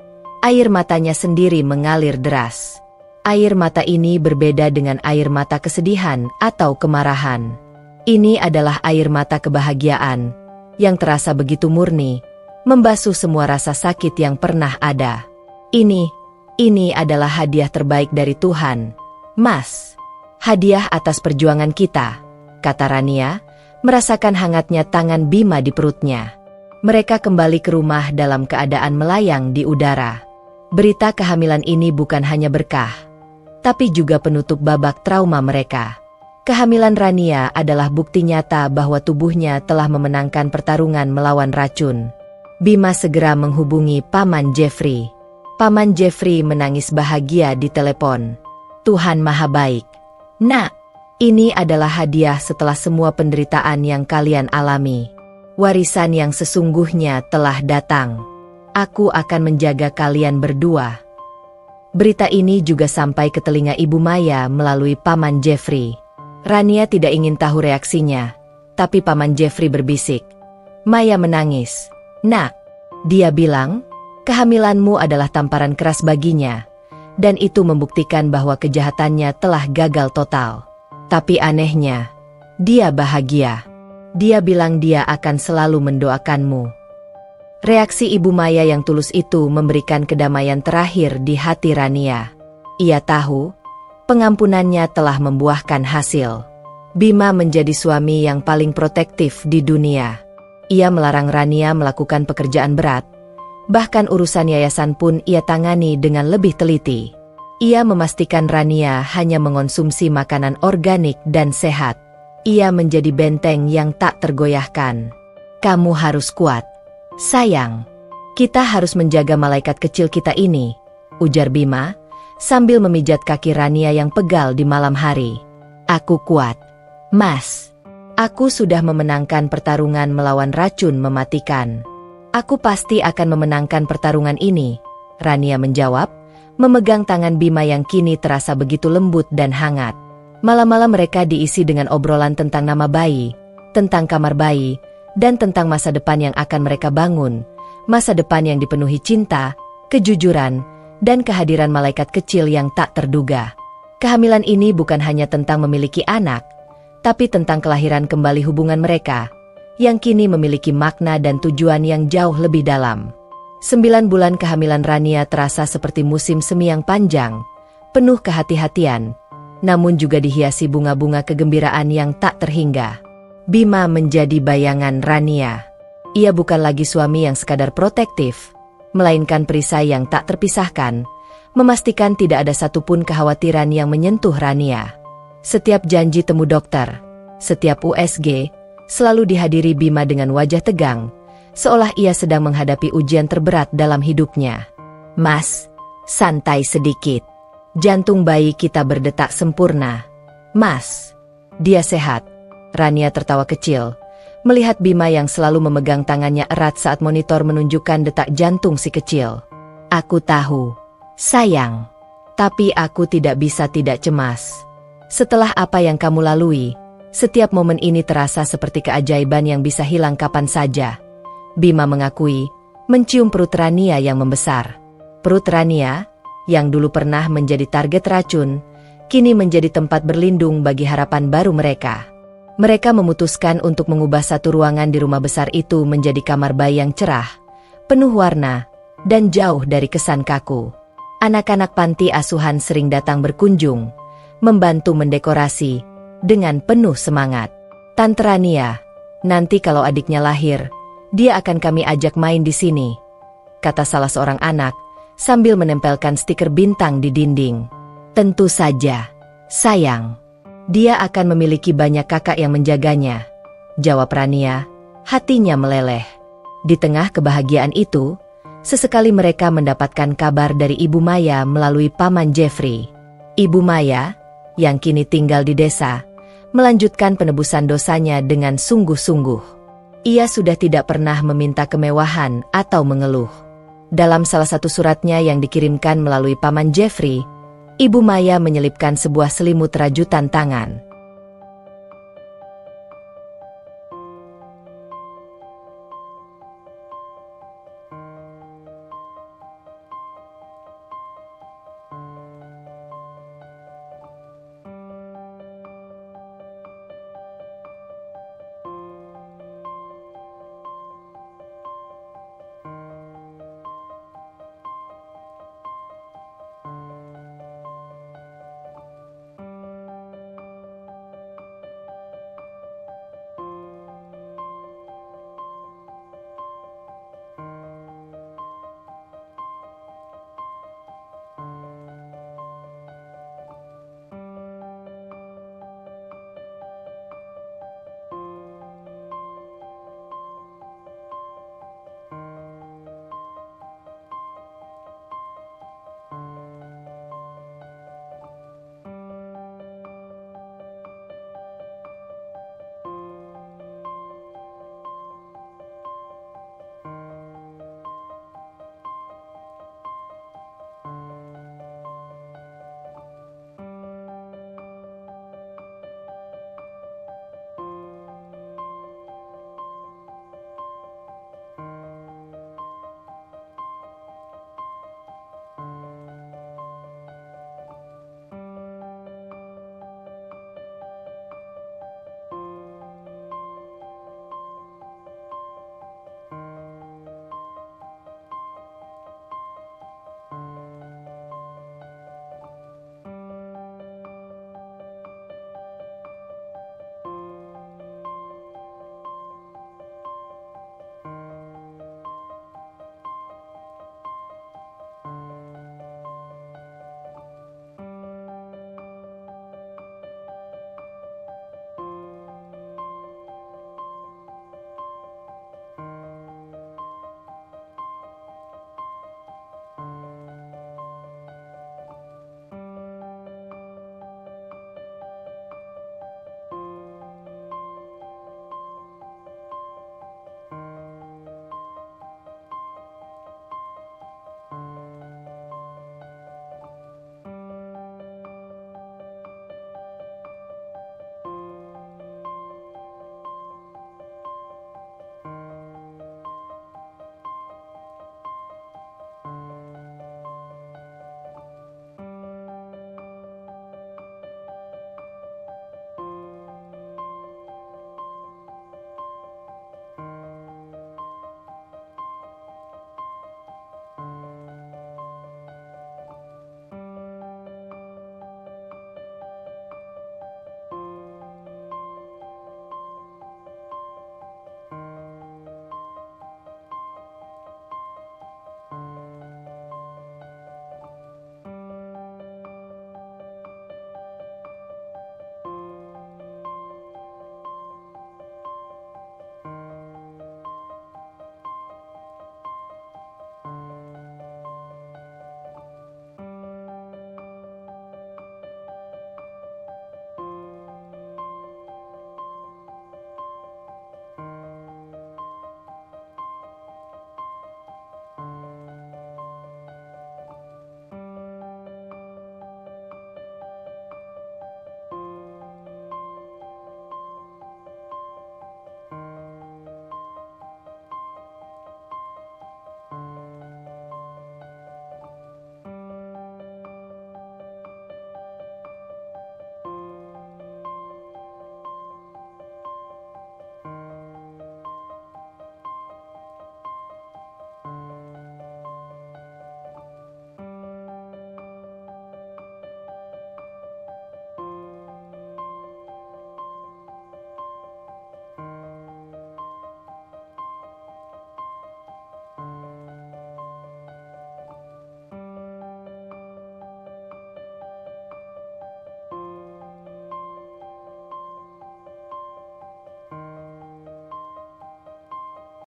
Air matanya sendiri mengalir deras. Air mata ini berbeda dengan air mata kesedihan atau kemarahan. Ini adalah air mata kebahagiaan, yang terasa begitu murni, membasuh semua rasa sakit yang pernah ada. Ini adalah hadiah terbaik dari Tuhan, Mas. Hadiah atas perjuangan kita," kata Rania, merasakan hangatnya tangan Bima di perutnya. Mereka kembali ke rumah dalam keadaan melayang di udara. Berita kehamilan ini bukan hanya berkah, tapi juga penutup babak trauma mereka. Kehamilan Rania adalah bukti nyata bahwa tubuhnya telah memenangkan pertarungan melawan racun. Bima segera menghubungi Paman Jeffrey. Paman Jeffrey menangis bahagia di telepon. "Tuhan Maha Baik. Nak, Ini adalah hadiah setelah semua penderitaan yang kalian alami. Warisan yang sesungguhnya telah datang. Aku akan menjaga kalian berdua." Berita ini juga sampai ke telinga Ibu Maya melalui Paman Jeffrey. Rania tidak ingin tahu reaksinya, tapi Paman Jeffrey berbisik. Maya menangis. "Nak," dia bilang, "kehamilanmu adalah tamparan keras baginya, dan itu membuktikan bahwa kejahatannya telah gagal total. Tapi anehnya, dia bahagia. Dia bilang dia akan selalu mendoakanmu." Reaksi Ibu Maya yang tulus itu memberikan kedamaian terakhir di hati Rania. Ia tahu, pengampunannya telah membuahkan hasil. Bima menjadi suami yang paling protektif di dunia. Ia melarang Rania melakukan pekerjaan berat, bahkan urusan yayasan pun ia tangani dengan lebih teliti. Ia memastikan Rania hanya mengonsumsi makanan organik dan sehat. Ia menjadi benteng yang tak tergoyahkan. "Kamu harus kuat, sayang. Kita harus menjaga malaikat kecil kita ini," ujar Bima, sambil memijat kaki Rania yang pegal di malam hari. "Aku kuat, Mas. Aku sudah memenangkan pertarungan melawan racun mematikan. Aku pasti akan memenangkan pertarungan ini," Rania menjawab, memegang tangan Bima yang kini terasa begitu lembut dan hangat. Malam-malam mereka diisi dengan obrolan tentang nama bayi, tentang kamar bayi, dan tentang masa depan yang akan mereka bangun, masa depan yang dipenuhi cinta, kejujuran, dan kehadiran malaikat kecil yang tak terduga. Kehamilan ini bukan hanya tentang memiliki anak, tapi tentang kelahiran kembali hubungan mereka, yang kini memiliki makna dan tujuan yang jauh lebih dalam. 9 bulan kehamilan Rania terasa seperti musim semi yang panjang, penuh kehati-hatian, namun juga dihiasi bunga-bunga kegembiraan yang tak terhingga. Bima menjadi bayangan Rania. Ia bukan lagi suami yang sekadar protektif, melainkan perisai yang tak terpisahkan, memastikan tidak ada satupun kekhawatiran yang menyentuh Rania. Setiap janji temu dokter, setiap USG, selalu dihadiri Bima dengan wajah tegang, seolah ia sedang menghadapi ujian terberat dalam hidupnya. "Mas, santai sedikit. Jantung bayi kita berdetak sempurna. Mas, dia sehat." Rania tertawa kecil, melihat Bima yang selalu memegang tangannya erat saat monitor menunjukkan detak jantung si kecil. "Aku tahu, sayang. Tapi aku tidak bisa tidak cemas. Setelah apa yang kamu lalui, setiap momen ini terasa seperti keajaiban yang bisa hilang kapan saja." Bima mengakui, mencium perut Rania yang membesar. Perut Rania, yang dulu pernah menjadi target racun, kini menjadi tempat berlindung bagi harapan baru mereka. Mereka memutuskan untuk mengubah satu ruangan di rumah besar itu menjadi kamar bayi yang cerah, penuh warna, dan jauh dari kesan kaku. Anak-anak panti asuhan sering datang berkunjung, membantu mendekorasi, dengan penuh semangat. "Tante Rania, nanti kalau adiknya lahir, dia akan kami ajak main di sini," kata salah seorang anak, sambil menempelkan stiker bintang di dinding. "Tentu saja, sayang. Dia akan memiliki banyak kakak yang menjaganya," jawab Rania, hatinya meleleh. Di tengah kebahagiaan itu, sesekali mereka mendapatkan kabar dari Ibu Maya melalui Paman Jeffrey. Ibu Maya, yang kini tinggal di desa, melanjutkan penebusan dosanya dengan sungguh-sungguh. Ia sudah tidak pernah meminta kemewahan atau mengeluh. Dalam salah satu suratnya yang dikirimkan melalui Paman Jeffrey, Ibu Maya menyelipkan sebuah selimut rajutan tangan.